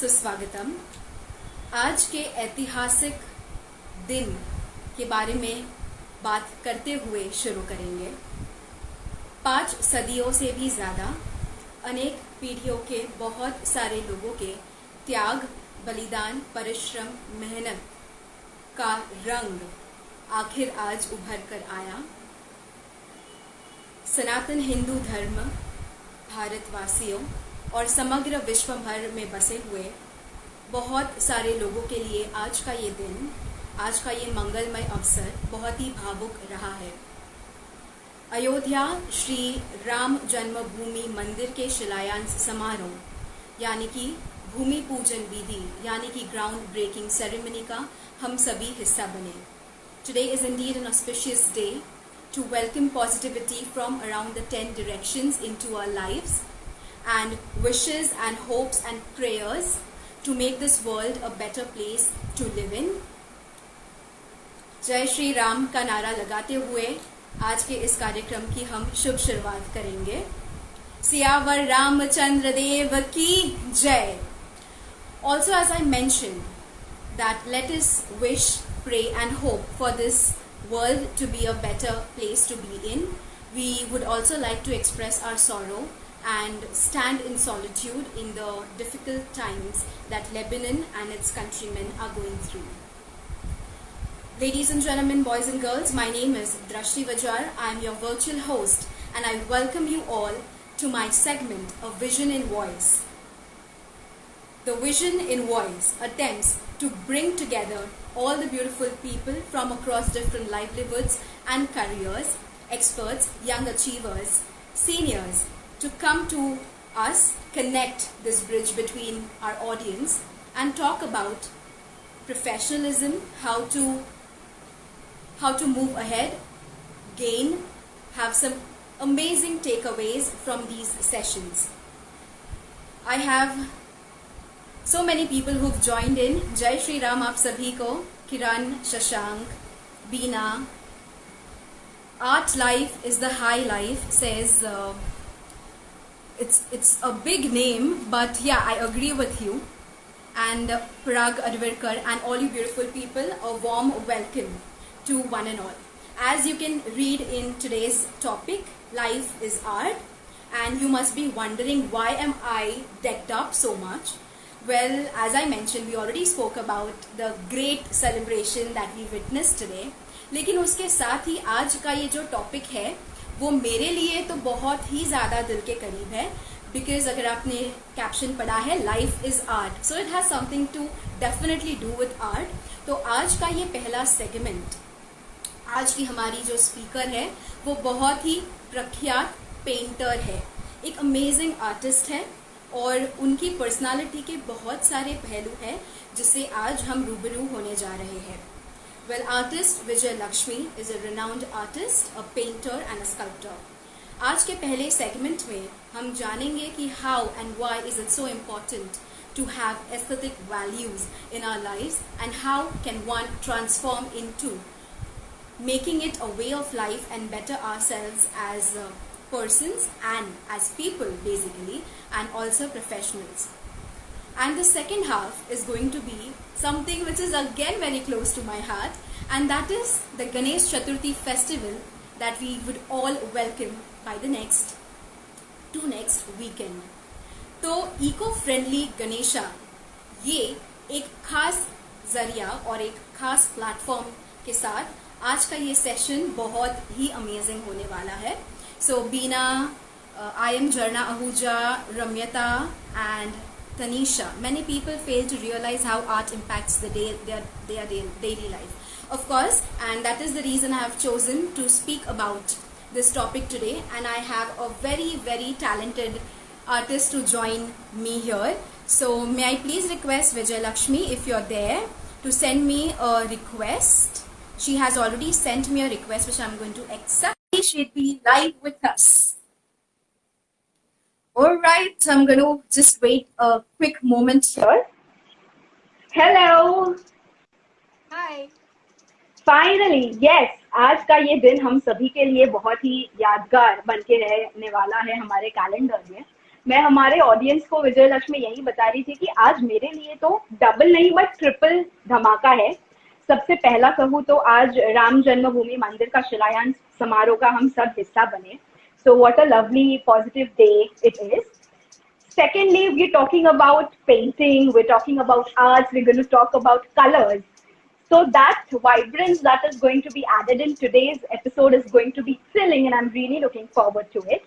सुस्वागतम। आज के ऐतिहासिक दिन के बारे में बात करते हुए शुरू करेंगे। 5 सदियों से भी ज़्यादा अनेक पीढ़ियों के बहुत सारे लोगों के त्याग, बलिदान, परिश्रम, मेहनत का रंग आखिर आज उभर कर आया। सनातन हिंदू धर्म भारतवासियों और समग्र विश्व भर में बसे हुए बहुत सारे लोगों के लिए आज का ये दिन, आज का ये मंगलमय अवसर बहुत ही भावुक रहा है। अयोध्या श्री राम जन्मभूमि मंदिर के शिलान्यास समारोह यानी कि भूमि पूजन विधि यानी कि ग्राउंड ब्रेकिंग सेरेमनी का हम सभी हिस्सा बने। Today is Indeed N auspicious day to welcome positivity from around the 10 directions into our lives and wishes and hopes and prayers to make this world a better place to live in. जय श्री राम का नारा लगाते हुए आज के इस कार्यक्रम की हम शुभ शुरुआत करेंगे। सियावर रामचंद्र देव की जय। Also, as I mentioned, that let us wish, pray and hope for this world to be a better place to be in. We would also like to express our sorrow and stand in solitude in the difficult times that Lebanon and its countrymen are going through. Ladies and gentlemen, boys and girls, my name is Drashti Vajar. I am your virtual host and I welcome you all to my segment, A Vision in Voice. The Vision in Voice attempts to bring together all the beautiful people from across different livelihoods and careers, experts, young achievers, seniors, to come to us, connect this bridge between our audience and talk about professionalism, how to move ahead, gain, have some amazing takeaways from these sessions. I have so many people who've joined in. Jai Shri Ram आप सभी को, किरण, शशांक, बीना. Art life is the high life says it's a big name, but yeah, I agree with you. And Parag Advirkar and all you beautiful people, a warm welcome to one and all. As you can read in today's topic, life is art, and you must be wondering why am I decked up so much. Well, as I mentioned, we already spoke about the great celebration that we witnessed today. लेकिन उसके साथ ही आज का ये जो topic है वो मेरे लिए तो बहुत ही ज़्यादा दिल के करीब है, बिकॉज अगर आपने कैप्शन पढ़ा है life is art, so it has something to definitely do with art. तो आज का ये पहला सेगमेंट, आज की हमारी जो स्पीकर है वो बहुत ही प्रख्यात पेंटर है, एक अमेजिंग आर्टिस्ट है और उनकी पर्सनालिटी के बहुत सारे पहलू हैं जिससे आज हम रूबरू होने जा रहे हैं। Well, artist Vijay Lakshmi is a renowned artist, a painter and a sculptor. आज के पहले सेगमेंट में हम जानेंगे कि how and why is it so important to have aesthetic values in our lives and how can one transform into making it a way of life and better ourselves as persons and as people basically, and also professionals. And the second half is going to be something which is again very close to my heart, and that is the Ganesh Chaturthi festival that we would all welcome by the next weekend. तो eco friendly Ganesha ये एक खास जरिया और एक खास platform के साथ आज का ये सेशन बहुत ही अमेजिंग होने वाला है। सो बीना, I am Jarna Ahuja, Ramyata and Tanisha. Many people fail to realize how art impacts their daily life. Of course, and that is the reason I have chosen to speak about this topic today, and I have a very, very talented artist to join me here. So may I please request Vijay Lakshmi, if you're there, to send me a request. She has already sent me a request which I'm going to accept. She'd be live with us. Alright, so I'm going to just wait a quick moment here. Hello. Hi. Finally, yes. आज का ये दिन हम सभी के लिए बहुत ही यादगार बन के रहने वाला है हमारे कैलेंडर में, मैं हमारे ऑडियंस को विजय लक्ष्मी यही बता रही थी कि आज मेरे लिए तो डबल नहीं बट ट्रिपल धमाका है। सबसे पहला कहूँ तो आज राम जन्मभूमि मंदिर का शिलान्यास समारोह का हम सब हिस्सा बने। So what a lovely positive day it is. Secondly, we're talking about painting, we're talking about arts, we're going to talk about colors. So that vibrance that is going to be added in today's episode is going to be thrilling, and I'm really looking forward to it.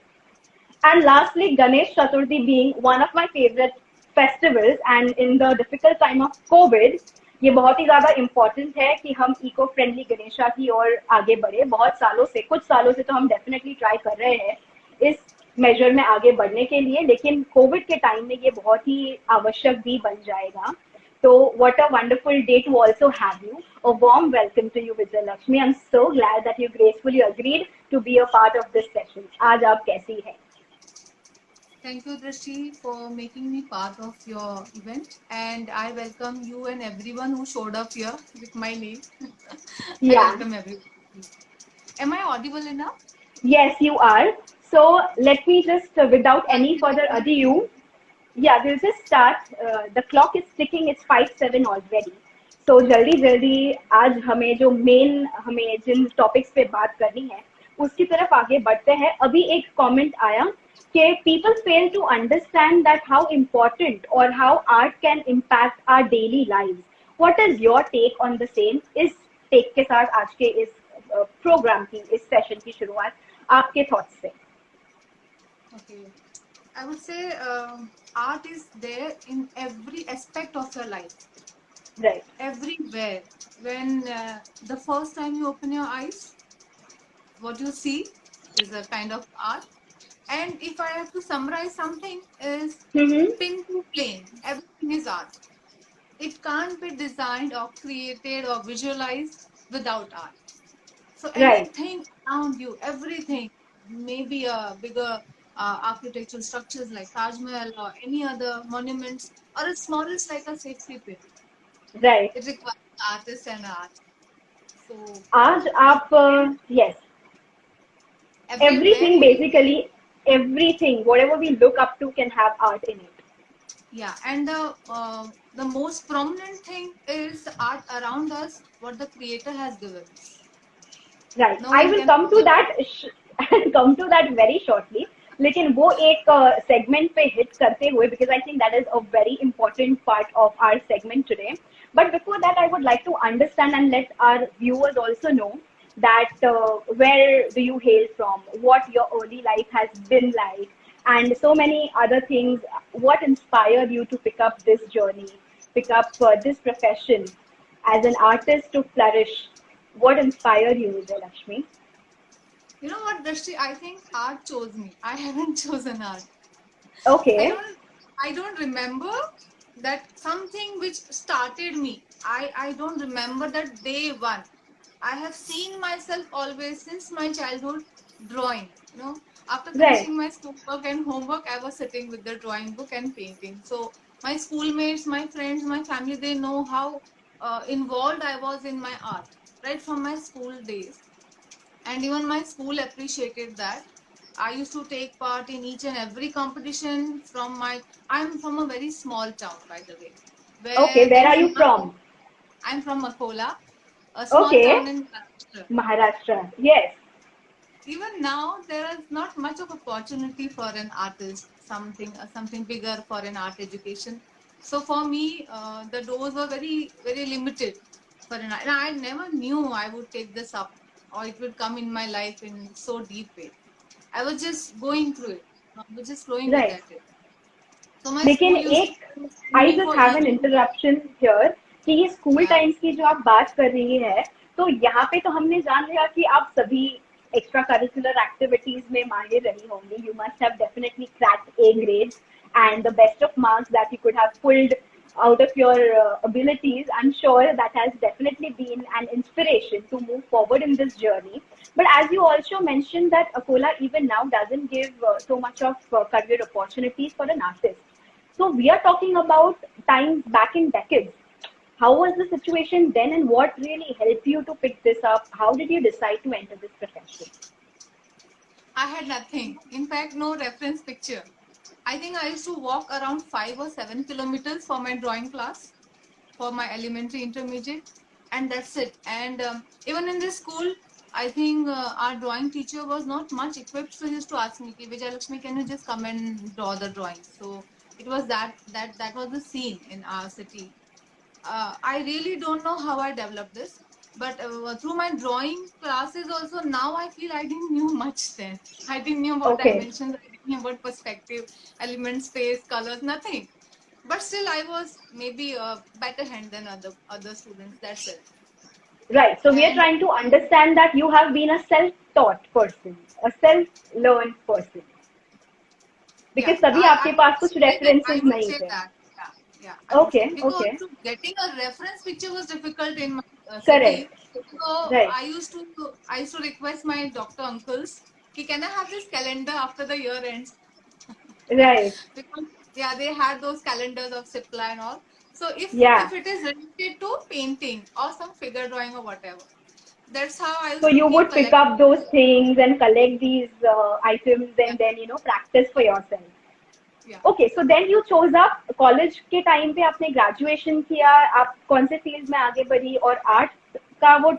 And lastly, Ganesh Chaturthi being one of my favorite festivals, and in the difficult time of COVID, ये बहुत ही ज़्यादा important है कि हम eco friendly Ganesha की ओर आगे बढ़े। बहुत सालों से, कुछ सालों से तो हम डेफिनेटली ट्राई कर रहे हैं इस मेजर में आगे बढ़ने के लिए, लेकिन कोविड के टाइम में ये बहुत ही आवश्यक भी बन जाएगा। तो what a wonderful day to also have you. A warm welcome to you, Vijay Lakshmi. I'm so glad that you gracefully agreed to be a part of this session. आज आप कैसी हैं? Thank you, Drishti, for making me part of your event, and I welcome you and everyone who showed up here with my name. I Yeah. welcome everyone. Am I audible enough? Yes, you are. So let me just, without any further ado, yeah, we'll just start. The clock is ticking. It's 5:07 already. So जल्दी आज हमें जिन topics पे बात करनी है उसकी तरफ आगे बढ़ते हैं। अभी एक कमेंट आया कि people fail to understand that how important or how art can impact our daily lives. What is your take on the same? इस टेक के साथ आज के इस प्रोग्राम की, इस सेशन की शुरुआत आपके थॉट्स से। Okay. I would say art is there in every aspect of your life. Right. Everywhere. When the first time you open your eyes, what you see is a kind of art. And if I have to summarize something, is pin to plane. Everything is art. It can't be designed or created or visualized without art. So anything around you, everything, maybe a bigger architectural structures like Taj Mahal or any other monuments, or as small as like a safety pin. Right. It requires artists and art. So आज आप yes, everything basically, everything, whatever we look up to can have art in it. Yeah, and the most prominent thing is art around us, what the creator has given us. Right. No I one will can come to that come to that very shortly. लेकिन वो एक segment पे hit करते हुए, because I think that is a very important part of our segment today. But before that, I would like to understand and let our viewers also know that where do you hail from, what your early life has been like, and so many other things. What inspired you to pick up this journey, pick up this profession as an artist to flourish? What inspired you, Vijay Lakshmi? You know what, Drishti? I think art chose me. I haven't chosen art. Okay. I don't remember that something which started me. I don't remember that day one. I have seen myself always since my childhood drawing. You know, after finishing my schoolwork and homework, I was sitting with the drawing book and painting. So my schoolmates, my friends, my family, they know how involved I was in my art right from my school days. And even my school appreciated that. I used to take part in each and every competition from my. I'm from a very small town, by the way. Where are you from? I'm from Akola, a small town in Maharashtra. Maharashtra, yes. Even now, there is not much of opportunity for an artist, something bigger for an art education. So for me, the doors were very limited for an art. And I never knew I would take this up or it would come in my life in so deep way. I was just going through it. I was just flowing with it. So my लेकिन एक I just have an interruption here कि ये school times की जो आप बात कर रही है, तो यहाँ पे तो हमने जान लिया कि आप सभी एक्स्ट्रा करिकुलर एक्टिविटीज में माहिर रही होंगी. You must have definitely cracked A grades and the best of marks that you could have pulled out of your abilities. I'm sure that has definitely been an inspiration to move forward in this journey. But as you also mentioned that Akola even now doesn't give so much of career opportunities for an artist. So we are talking about times back in decades. How was the situation then, and what really helped you to pick this up? How did you decide to enter this profession? I had nothing. In fact, no reference picture. I think I used to walk around 5 or 7 kilometers for my drawing class, for my elementary, intermediate, and that's it. And even in this school, I think our drawing teacher was not much equipped, so he used to ask me, "Ki, Vijay Lakshmi, can you just come and draw the drawing?" So it was that was the scene in our city. I really don't know how I developed this, but through my drawing classes also, now I feel I didn't knew much then. I didn't know about Okay. dimensions, I didn't know about perspective, elements, space, colors, nothing. But still, I was maybe a better hand than other students. That's it. Right. So we are And trying to understand that you have been a self-taught person, a self-learned person. yeah, Because तभी I आपके पास would कुछ say that. references I would नहीं say थे. that. Yeah, I would say Okay, because okay. to getting a reference picture was difficult in my city. Correct. So Right. I used to request my doctor uncles, "Ki, can I have this calendar after the year ends?" Right. Because yeah, they had those calendars of Cipla and all. So Yeah. if it is related to painting or some figure drawing or whatever, that's how I So used to you keep would pick collecting. up those things and collect these items Yeah, and then, practice for yourself. yeah. Okay so then you chose up college के time पे आपने graduation किया आप कौन से field में आगे बढ़ी और आर्ट का वो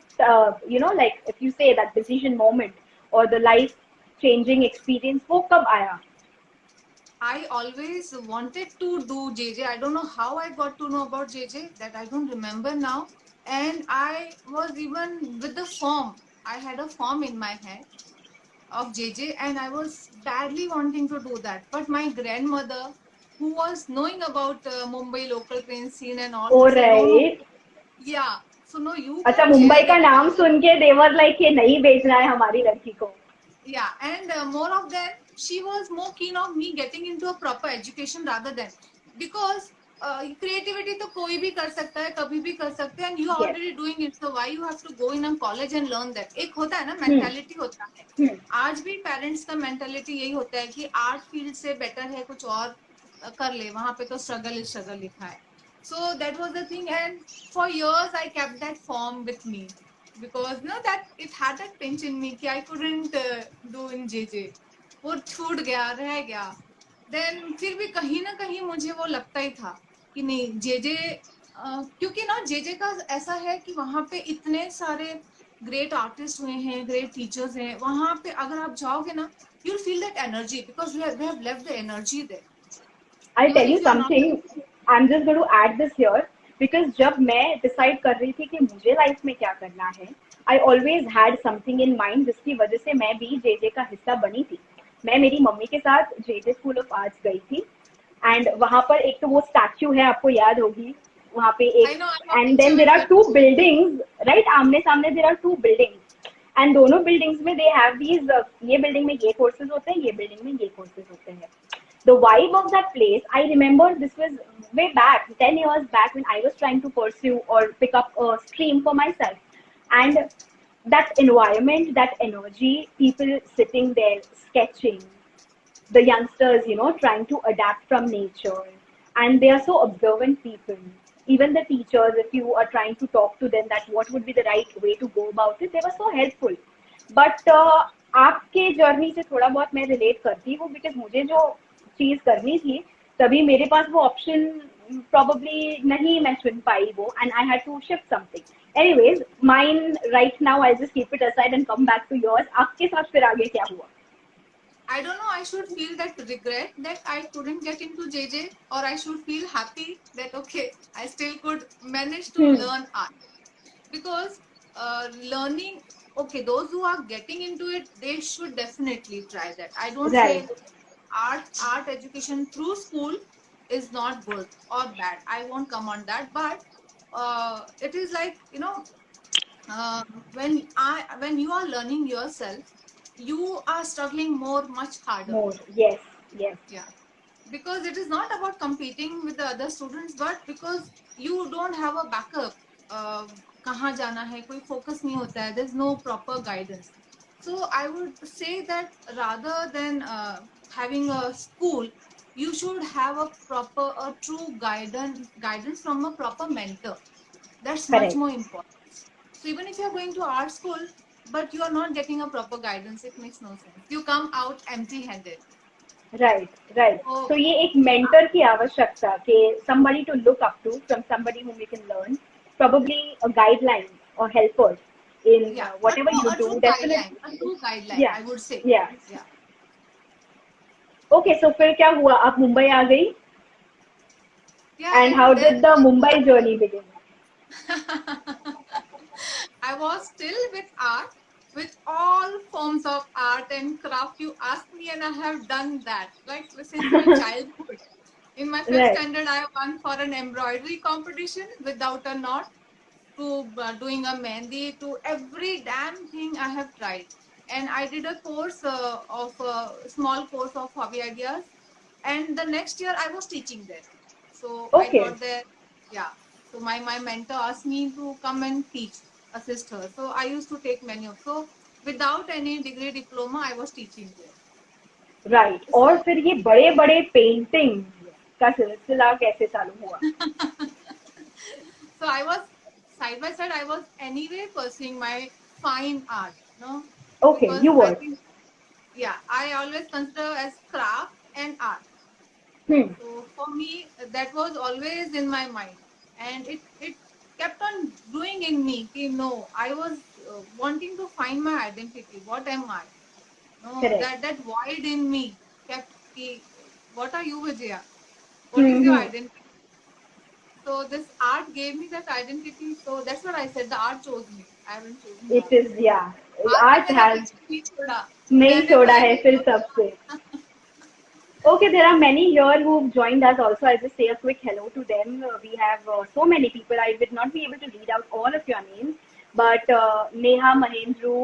like if you say that decision moment और द लाइफ चेंजिंग एक्सपीरियंस वो कब आया I always wanted to do JJ. I don't know how I got to know about JJ, that I don't remember now. And I was even with the form. I had a form in my head of JJ, and I was badly wanting to do that. But my grandmother, who was knowing about Mumbai local train scene and all, oh he said, "No, no, right yeah. So no, you अच्छा come Mumbai JR का नाम because सुन के देवर like ये नहीं भेजना है हमारी लड़की को yeah, and more of them, she was more keen of me getting into a proper education rather than because creativity तो कोई भी कर सकता है कभी भी कर सकते हैं and you are yes already doing it so why you have to go in a college and learn that एक होता है ना mentality होता है आज भी parents का mentality यही होता है कि art field से better है कुछ और कर ले वहां पे तो struggle लिखा है so that was the thing and for years I kept that form with me because that it had that pinch in me कि I couldn't do in JJ वो छूट गया रह गया देन फिर भी कहीं ना कहीं मुझे वो लगता ही था कि नहीं जेजे क्योंकि ना जेजे का ऐसा है कि वहां पे इतने सारे ग्रेट आर्टिस्ट हुए हैं ग्रेट टीचर्स हैं वहां पे अगर आप जाओगे ना you'll feel that energy because we have left the energy there I'll tell even you if you are not something. I'm just going to add this here because जब मैं decide कर रही थी कि मुझे life में क्या करना है, I always had something in mind जिसकी वजह से मैं भी JJ का हिस्सा बनी थी. मैं मेरी मम्मी के साथ JJ School of Arts गई थी एंड वहां पर एक तो वो स्टैच्यू है आपको याद होगी वहां पे I एक know I have and picture then there with are me two buildings right आमने सामने there are two buildings and दोनों बिल्डिंग्स में दे हैव दीज ये बिल्डिंग में ये कोर्सेज होते हैं ये बिल्डिंग में ये कोर्सेज होते हैं the vibe of that place I remember this was way back 10 years back when I was trying to pursue or pick up a stream for myself and that environment that energy people sitting there sketching the youngsters, trying to adapt from nature. And they are so observant people. Even the teachers, if you are trying to talk to them that what would be the right way to go about it, they were so helpful. But आपके journey से थोड़ा बहुत मैं relate करती हूँ because मुझे जो चीज़ करनी थी तभी मेरे पास वो ऑप्शन probably नहीं मैं चुन पाई वो and I had to shift something. Anyways, mine right now I'll just keep it aside and come back to yours. आपके साथ फिर आगे क्या हुआ? I don't know, I should feel that regret that I couldn't get into JJ, or I should feel happy that okay, I still could manage to learn art. Because learning, okay, those who are getting into it, they should definitely try that. I don't Right. say art education through school is not good or bad. I won't come on that, but it is like uh, when you are learning yourself, you are struggling much harder. More. Yes. Yes. Yeah, because it is not about competing with the other students, but because you don't have a backup. कहाँ जाना है कोई focus नहीं होता है. There's no proper guidance. So I would say that rather than having a school, you should have a true guidance from a proper mentor. That's much Correct. more important. So even if you're going to art school, but you are not getting a proper guidance, it makes no sense. You come out empty-handed. Right, right. So तो ये एक mentor की आवश्यकता कि somebody to look up to, from somebody whom you can learn, probably a guideline or helper in yeah, whatever you do, definitely. a true guideline, Yeah, I would say. yeah. Yeah. Okay, so फिर क्या हुआ, आप मुंबई आ गई, Yeah, and how and did then the Mumbai journey begin? I was still with art, with all forms of art and craft. You asked me, and I have done that, like since my childhood. In my fifth Right. standard, I won for an embroidery competition without a knot, to doing a mehndi, to every damn thing I have tried. And I did a course of small course of hobby ideas. And the next year I was teaching there. So I Okay. thought that, yeah. So my mentor asked me to come and teach, assist her. So I used to take many of. So without any degree diploma, I was teaching there. Right, और So फिर ये बड़े बड़े painting का सिलसिला कैसे चालू हुआ? so I was side by side. I was anyway pursuing my fine art, no, Okay, because you I were. think, yeah, I always consider as craft and art. Hmm. So for me, that was always in my mind, and it kept on doing in me. Ki, no, I was wanting to find my identity. What am I? No, Correct. that void in me kept. Ki, what are you, Vijaya? What is your Hmm. identity? So this art gave me that identity. So that's what I said. The art chose me. I haven't chosen the It art. is, yeah. art ने Art मेरा has पीछे नहीं छोड़ा. नहीं मैंने तो छोड़ा है फिर सबसे. लेके Okay, there are many here who've joined us also. I'll just say a quick hello to them. We have so many people. I will not be able to read out all of your names, but Neha Mahendru,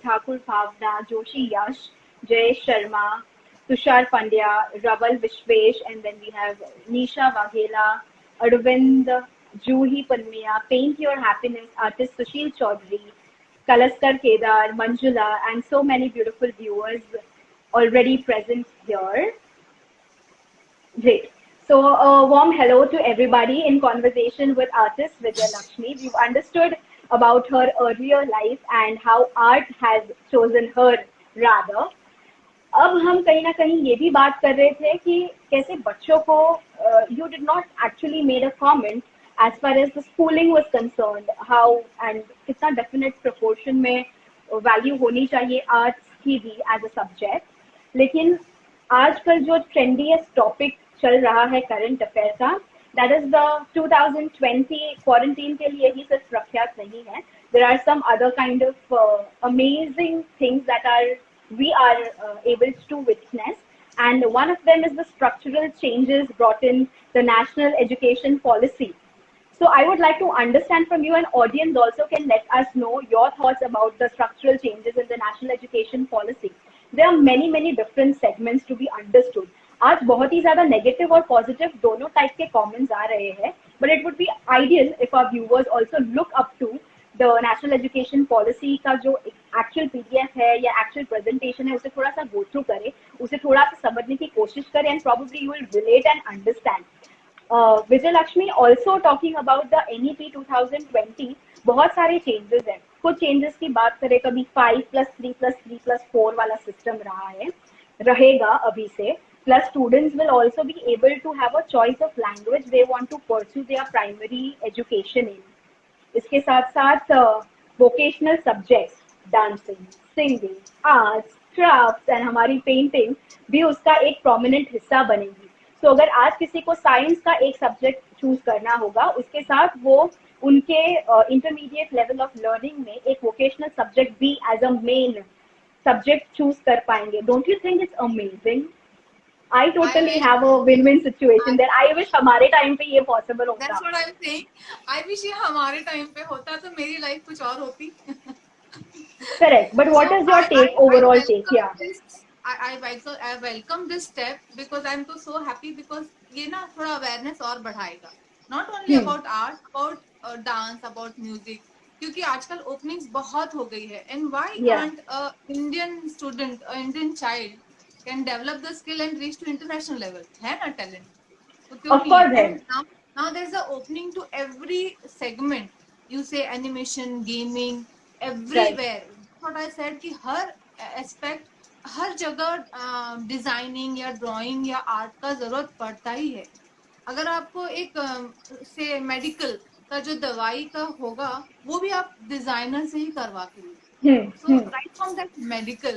Thakur Bhavna, Joshi Yash, Jay Sharma, Tushar Pandya, Raval Vishwesh, and then we have Nisha Waghela, Arvind, Juhi Panmiya, Paint Your Happiness, artist Sushil Chaudhary, Kalaskar Kedar, Manjula, and so many beautiful viewers already present here. Great. So, a warm hello to everybody in conversation with artist Vijay Lakshmi. We've understood about her earlier life and how art has chosen her rather. अब हम कहीं ना कहीं ये भी बात कर रहे थे कि कैसे बच्चों को you did not actually made a comment as far as the schooling was concerned, how and कितना definite proportion में value होनी चाहिए arts की भी as a subject. लेकिन आजकल जो ट्रेंडीएस्ट टॉपिक चल रहा है करंट अफेयर का, दैट इज द 2020 क्वारंटीन के लिए ही सिर्फ प्रख्यात नहीं है. There are some other kind of amazing things that are we are able to witness, and one of them is the structural changes brought in the national education policy. So I would like to understand from you, and audience also can let us know your thoughts about the structural changes in the national education policy. There are many different segments to be understood. आज बहुत ही ज़्यादा negative और positive दोनों type के comments आ रहे हैं, but it would be ideal if our viewers also look up to the national education policy का जो actual PDF है या actual presentation है, उसे थोड़ा सा go through करें, उसे थोड़ा सा समझने की कोशिश करें, and probably you will relate and understand. Vijay Lakshmi also talking about the NEP 2020, बहुत सारे चेंजेस हैं. कुछ चेंजेस की बात करें, कभी 5+3+3+4 वाला सिस्टम रहा है, रहेगा अभी से. Plus students will also be able to have a choice of language they want to pursue their primary education in. इसके साथ साथ vocational subjects, dancing, singing, arts, crafts and हमारी पेंटिंग भी उसका एक प्रोमिनेंट हिस्सा बनेगी. तो अगर आज किसी को साइंस का एक सब्जेक्ट चूज करना होगा, उसके साथ वो उनके इंटरमीडिएट लेवल ऑफ लर्निंग में एक वोकेशनल सब्जेक्ट भी as a main subject choose कर पाएंगे. Don't you think it's amazing? I I totally wish. have a win-win situation I, that I wish हमारे टाइम पे ये पॉसिबल होता. that's what I'm saying. I wish ये हमारे time पे होता तो मेरी लाइफ कुछ और होती. Correct. But what So is your take, I overall take? welcome Yeah. this. I welcome this step because I'm so happy because ये ना थोड़ा awareness और बढ़ाएगा. Not only Hmm. about art, about dance, about music. क्योंकि आजकल openings बहुत हो गई है. And why Yeah. can't a Indian student, a Indian child can develop the skill and reach to international level? है ना talent? तो क्यों Of नहीं है? course है. And now there's an opening to every segment. You say animation, gaming, Right. everywhere. What I said कि हर aspect हर जगह designing या ड्राइंग या आर्ट का जरूरत पड़ता ही है। अगर आपको एक से मेडिकल का जो दवाई का होगा वो भी आप डिजाइनर से ही करवा के लिए। So hmm right from that medical,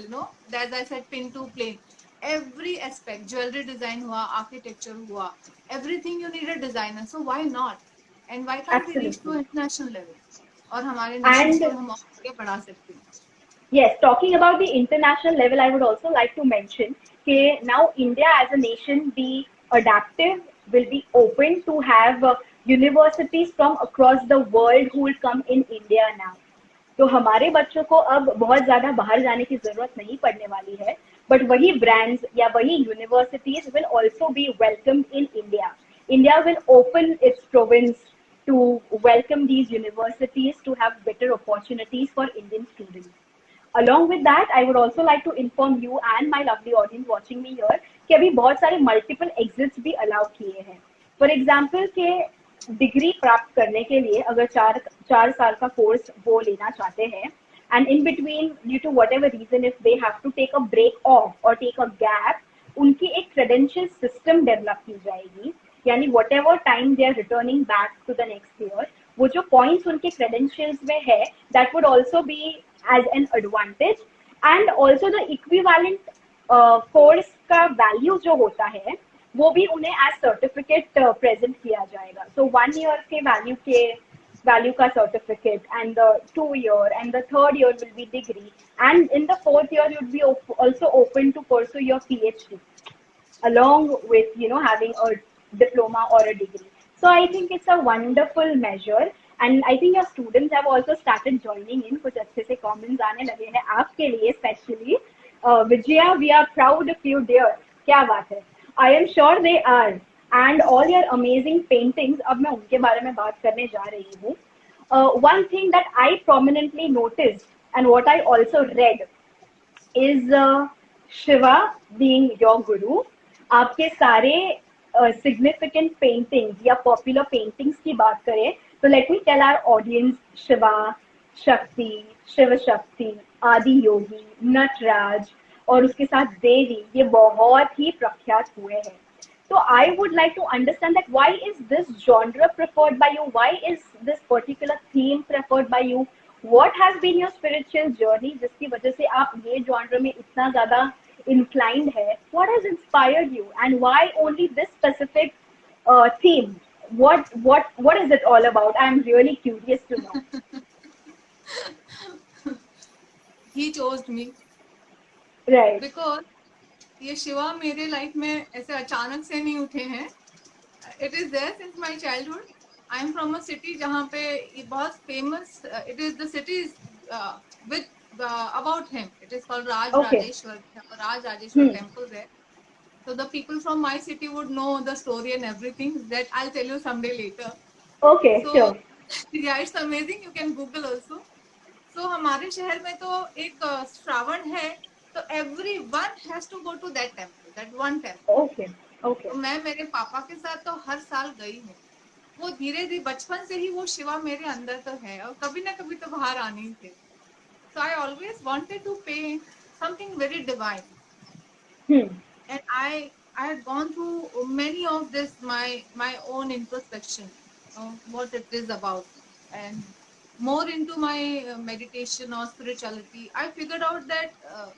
as I said, pin to plane, every aspect, jewelry design हुआ, architecture हुआ, everything you need a designer. So why not? And why can't we reach to absolutely international level? और हमारे नशीब and को हम आगे बढ़ा सकते हैं। yes, talking about the international level, I would also like to mention that now India as a nation be adaptive, will be open to have universities from across the world who will come in India now. तो हमारे बच्चों को अब बहुत ज्यादा बाहर जाने की जरूरत नहीं पड़ने वाली है, बट वही ब्रांड्स या वही universities will also B welcome in India. India will open it's province to welcome these universities to have better opportunities for Indian students. Along with that, I would also like to inform you and my lovely audience watching me here कि अभी बहुत सारे multiple exits भी allow किए हैं. For example के degree प्राप्त करने के लिए अगर चार साल का कोर्स वो लेना चाहते हैं and in between due to whatever reason if they have to take a break of और टेक अ गैप, उनकी एक क्रेडेंशियल सिस्टम डेवलप की जाएगी. यानी whatever time they are returning back to the next year, वो जो points उनके credentials में है that would also be as an advantage. And also the equivalent course का वैल्यू जो होता है वो भी उन्हें एज सर्टिफिकेट प्रेजेंट किया जाएगा. सो 1 year के वैल्यू का certificate and the 2 year and the third year will be degree, and in the fourth year you'd be also open to pursue your PhD along with having a diploma or a degree. So I think it's a wonderful measure, and I think your students have also started joining in. कुछ अच्छे से comments आने लगे हैं आपके लिए especially. Vijaya, we are proud of you dear. क्या बात है. I am sure they are, and all your amazing paintings. अब मैं उनके बारे में बात करने जा रही हूँ. One thing that I prominently noticed and what I also read is Shiva being your guru. आपके सारे सिग्निफिकेंट पेंटिंग्स या पॉपुलर पेंटिंग्स की बात करें तो let me tell our audience, Shiva Shakti, Shiv शक्ति, आदि योगी, नटराज और उसके साथ देवी, ये बहुत ही प्रख्यात हुए हैं. So I would like to understand that why is this genre preferred by you? Why is this particular theme preferred by you? What has been your spiritual journey जिसकी वजह से आप ये genre में इतना ज़्यादा inclined है? What has inspired you and why only this specific theme? What is it all about? I am really curious to know. He chose me. Right. Because ये शिवा मेरे लाइफ में ऐसे अचानक से नहीं उठे हैं. It is there since my childhood. I am from a city जहाँ पे ये बहुत famous. It is the city with about him. It is called Raj Okay. Rajeshwar. Raj Rajeshwar Hmm. temple there. So the people from my city would know the story and everything that I'll tell you someday later. Okay, So sure. yeah, it's amazing. You can Google also. So हमारे शहर में तो एक श्रावण है, तो everyone has to go to that temple, that one temple. Okay. Okay. तो मैं मेरे पापा के साथ तो हर साल गई हूँ. वो धीरे धीरे बचपन से ही वो शिवा मेरे अंदर तो है और कभी ना कभी तो बाहर आने ही थे. So I always wanted to paint something very divine. Hmm. And I had gone through many of this my own introspection, what it is about, and more into my meditation or spirituality. I figured out that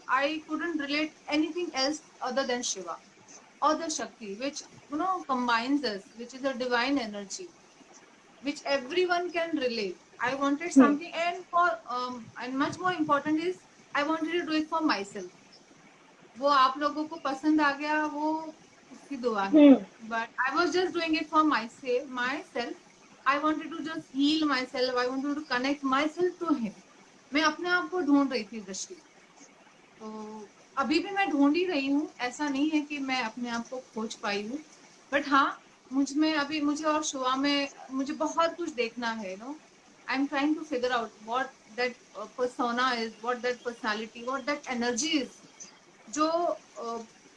I couldn't relate anything else other than Shiva or the Shakti, which combines us, which is a divine energy, which everyone can relate. I wanted something, and and much more important is I wanted to do it for myself. वो आप लोगों को पसंद आ गया वो उसकी दुआ है. But I was just doing it for myself. I wanted to just heal myself. I wanted to connect myself to him. मैं अपने आप को ढूंढ रही थी दृष्टि. तो अभी भी मैं ढूंढ ही रही हूँ. ऐसा नहीं है कि मैं अपने आप को खोज पाई हूँ. बट हाँ, मुझे और शिवा में मुझे बहुत कुछ देखना है. I'm trying to figure out what that persona is, what that personality, what that energy is. जो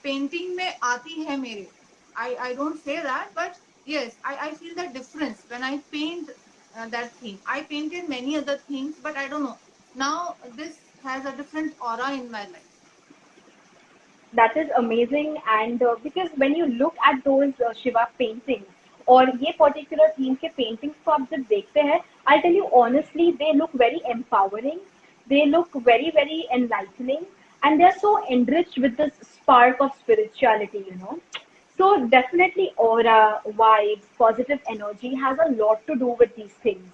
पेंटिंग में आती है मेरे. I don't say that, but yes, I feel the difference when I paint that thing. I painted many other things, but I don't know. Now this has a different aura in my life. that is amazing. And because when you look at those Shiva paintings, और ये particular theme के paintings को आप जब देखते हैं, I tell you honestly they look very empowering, they look very very enlightening, and they're so enriched with this spark of spirituality, you know. So definitely aura, vibes, positive energy has a lot to do with these things.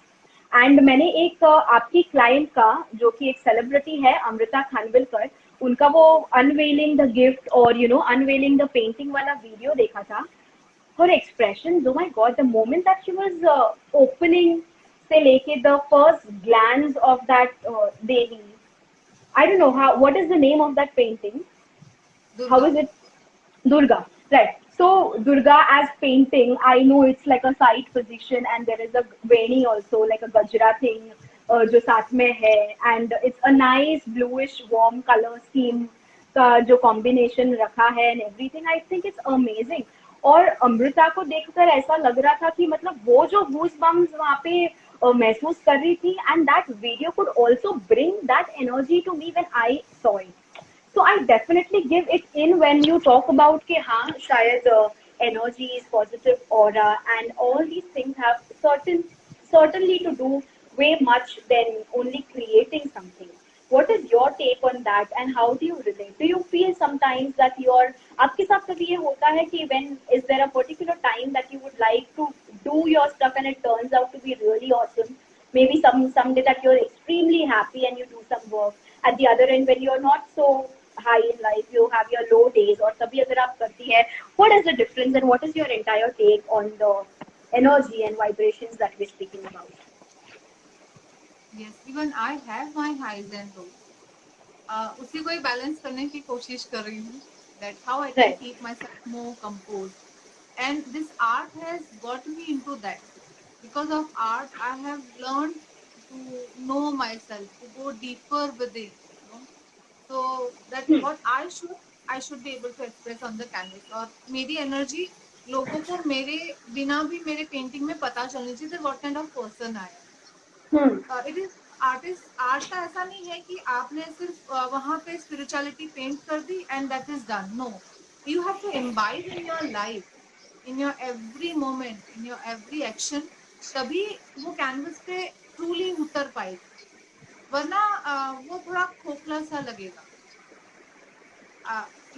And मैंने एक आपकी client का जो कि एक celebrity है अमृता खानविलकर, उनका वो अनवेलिंग द गिफ्ट और you know unveiling the painting वाला वीडियो देखा था. हर expression, oh my god, the moment that she was opening से लेके the first glance of that Devi, I don't know how, what is the name of that painting, how Durga. is it? Durga, right. So Durga as painting, I know it's like a side position, and there is a Veni also, like a Gajra thing, जो साथ में है, and it's a nice bluish warm color scheme का जो combination रखा है and everything. I think it's amazing. और अमृता को देखकर ऐसा लग रहा था कि मतलब वो जो goosebumps वहाँ पे महसूस कर रही थी, and that video could also bring that energy to me when I saw it. So I definitely give it in when you talk about कि हाँ शायद energies, positive aura, and all these things have certainly to do way much than only creating something. What is your take on that, and how do you relate? Do you feel sometimes that आपके साथ कभी ये होता है कि when is there a particular time that you would like to do your stuff and it turns out to be really awesome? Maybe someday that you're extremely happy and you do some work. At the other end, when you're not so high in life, you have your low days, और तभी अगर आप करती है, what is the difference and what is your entire take on the energy and vibrations that we're speaking about? Yes, even I have my highs and lows. उसी को ही balance करने की कोशिश कर रही हूँ. That how I can Right. keep myself more composed. And this art has got me into that. Because of art, I have learned to know myself, to go deeper with it. You know? So that what I should be able to express on the canvas. और मेरी energy लोगों को मेरे बिना भी मेरे painting में पता चलनी चाहिए that what kind of person I am. It is art का ऐसा नहीं है कि आपने सिर्फ वहां पे स्पिरिचुअलिटी पेंट कर दी and that is done. No, you have to imbibe in your life, in your every moment, in your every action. तभी वो कैनवस पे ट्रूली उतर पाएगी, वरना वो थोड़ा खोखला सा लगेगा.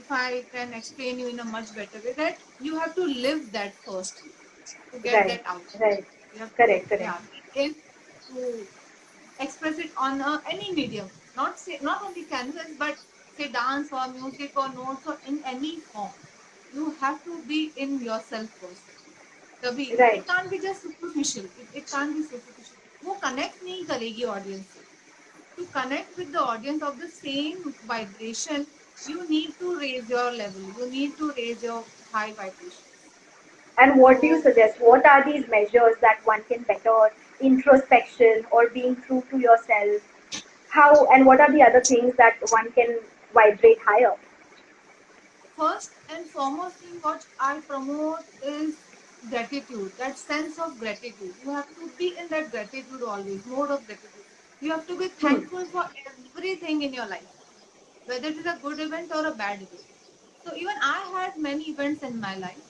If I can explain you in a much better way, that you have to live that first to get Right, that out. right. You have to, Correct, correct. yeah, in to express it on any medium, not only canvas, but say dance or music or notes or in any form. You have to be in yourself first. तभी Right. it can't be just superficial. It can't be superficial. वो connect नहीं करेगी audience से. To connect with the audience of the same vibration, you need to raise your level. You need to raise your high vibration. And what do you So suggest? What are these measures that one can better introspection or being true to yourself? How and what are the other things that one can vibrate higher? first and foremost thing what I promote is gratitude, that sense of gratitude. You have to be in that gratitude always, mode of gratitude. You have to be thankful for everything in your life, whether it is a good event or a bad event. So even I had many events in my life,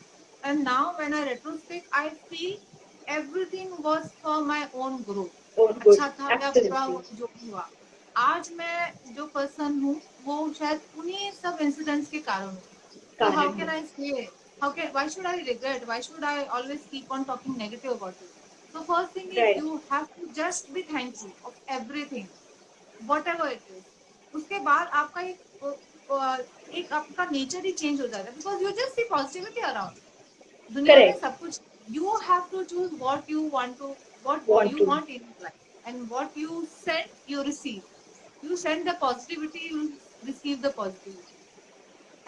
and now when I retrospect, I feel everything was for my own growth. Oh, good. अच्छा था या बुरा Absolutely. जो भी हुआ, आज मैं जो पर्सन हूँ वो शायद उन्हीं सब इंसिडेंट्स के कारण हूँ. So how कारण can है. I say? Why should I regret? Why should I always keep on talking negative about it? So first thing is Right. you have to just be thankful of everything, whatever it is. उसके बाद आपका एक आपका nature ही change हो जाता है, because you just see positivity around. दुनिया में Correct. सब कुछ, you have to choose what you want to, what Want you to. Want in life, and what you send you receive. You send the positivity, you receive the positivity.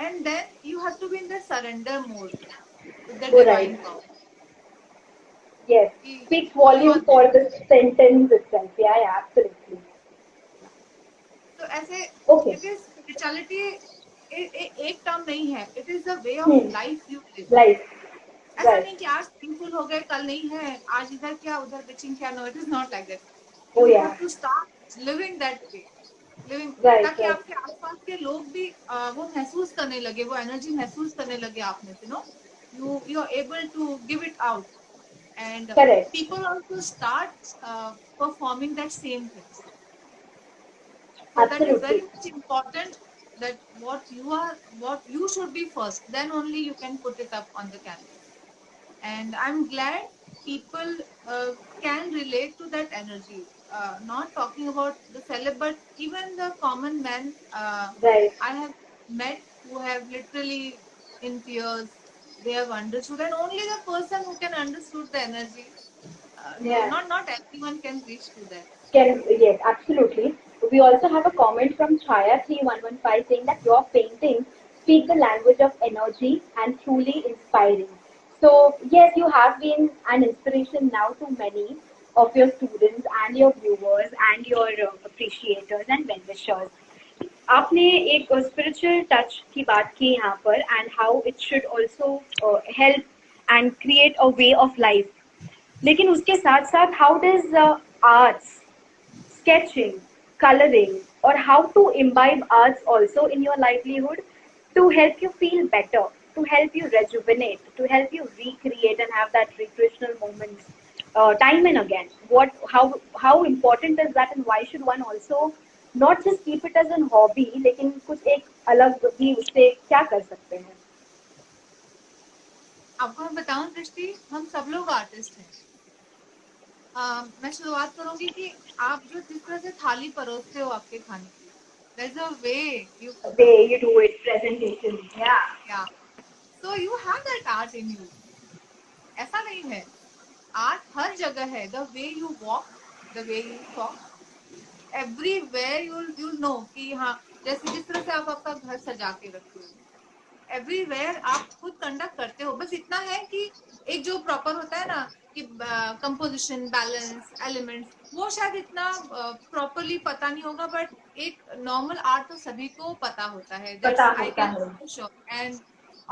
And then you have to be in the surrender mode with the Go right. divine power. Yes. कि Speaks you volume are for there. the sentence itself. Yeah, yeah, absolutely. तो ऐसे Okay. it is spirituality एक term नहीं है, it is the way of Hmm. life you live. Life. ऐसा Right. नहीं कि आज सिंपल हो गए कल नहीं है, आज इधर क्या उधर बिचिंग क्या. No, it is not like that. Oh You yeah. have to start living that way. Living, Right, ताकि right. आपके आसपास के लोग भी वो महसूस करने लगे, वो एनर्जी महसूस करने लगे आप में से, no you are able to give it out, and Correct. people also start performing that same things. So that is very Absolutely. much important, that what you are, what you should be first, then only you can put it up on the canvas. And I'm glad people can relate to that energy, not talking about the celeb, but even the common man, Right. I have met who have literally in tears, they have understood, and only the person who can understood the energy, Yeah. not everyone can reach to that. Yes, absolutely. We also have a comment from Chaya3115 saying that your paintings speak the language of energy and truly inspiring. So, yes, you have been an inspiration now to many of your students and your viewers and your appreciators and well-wishers. आपने एक spiritual touch की बात की यहाँ पर and how it should also help and create a way of life, लेकिन उसके साथ साथ how does arts, sketching, coloring, or how to imbibe arts also in your livelihood to help you feel better, to help you rejuvenate, to help you recreate and have that recreational moments time and again. How important is that, and why should one also not just keep it as a hobby, लेकिन कुछ एक अलग भी उससे क्या कर सकते हैं? आपको मैं बताऊं दृष्टि, हम सब लोग आर्टिस्ट हैं। मैं शुरुआत करूंगी कि आप जो जिस तरह से थाली परोसते हो आपके खाने की, there's a way you put up. Way you do it, presentation, yeah. Yeah. So you have that art in you. ऐसा नहीं है, आर्ट हर जगह है। The way you walk, the way you talk, everywhere you know कि हाँ, जैसे जिस तरह से आप आपका घर सजा के रखते हो, एवरीवेयर आप खुद कंडक्ट करते हो। बस इतना है कि एक जो प्रॉपर होता है ना कि कंपोजिशन, बैलेंस, एलिमेंट्स, वो शायद इतना प्रॉपरली पता नहीं होगा, बट एक नॉर्मल आर्ट तो सभी को पता होता है। पता दैट्स आई होता कैन है। Sure. And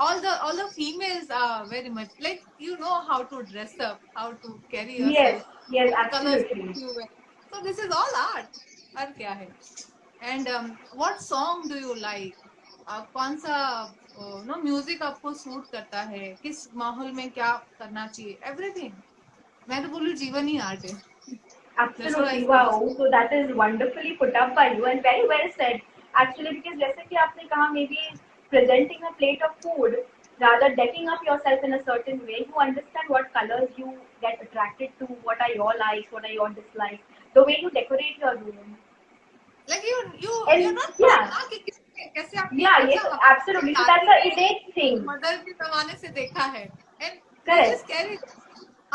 all the females are very much like, you know how to dress up, how to carry Yes, yourself, yes, what colors absolutely. you wear. So this is all art. और क्या है? And what song do you like? कौन सा no music आपको suit करता है, किस माहौल में क्या करना चाहिए, एवरीथिंग। मैं तो बोलूँ जीवन ही आर्ट है। That's what I Absolutely, feel. wow. So that is wonderfully put up by you and very well said. Actually, because जैसे कि आपने कहा, maybe presenting a plate of food, rather decking up yourself in a certain way, you understand what colors you get attracted to, what are your likes, what are your dislikes, the way you decorate your room. Like you're And not proud yeah, ना कि कैसे आपने yeah, yes, अच्छा हमारे absolutely. So that's दादी a ने innate thing. Mother के जमाने से देखा है, and we Correct. Just carry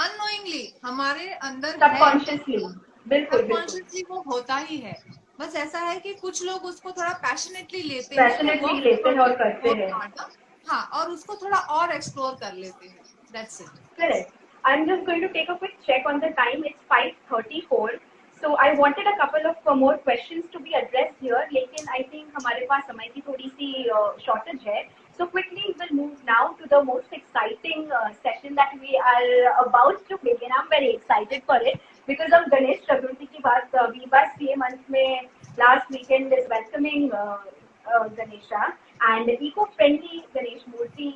unknowingly, हमारे अंदर है, Subconsciously. बिल्कुल, बिल्कुल. सबकॉन्शियसली वो होता ही है। बस ऐसा है कि कुछ लोग उसको थोड़ा पैशनेटली लेते हैं, वो Passionately वर्क लेते हैं और करते बहुत हैं. हार्ड, हाँ, और उसको थोड़ा और एक्सप्लोर कर लेते हैं। That's it. Correct. I'm just going to take a quick check on the time. It's 5:34. So I wanted a couple of more questions to be addressed here, लेकिन I think हमारे पास समय की थोड़ी सी shortage है. So quickly we'll move now to the most exciting session that we are about to begin. I'm very excited for it because of Ganesh Chaturthi की बात VBAS month में last weekend is welcoming Ganesha and eco-friendly Ganesh Murti,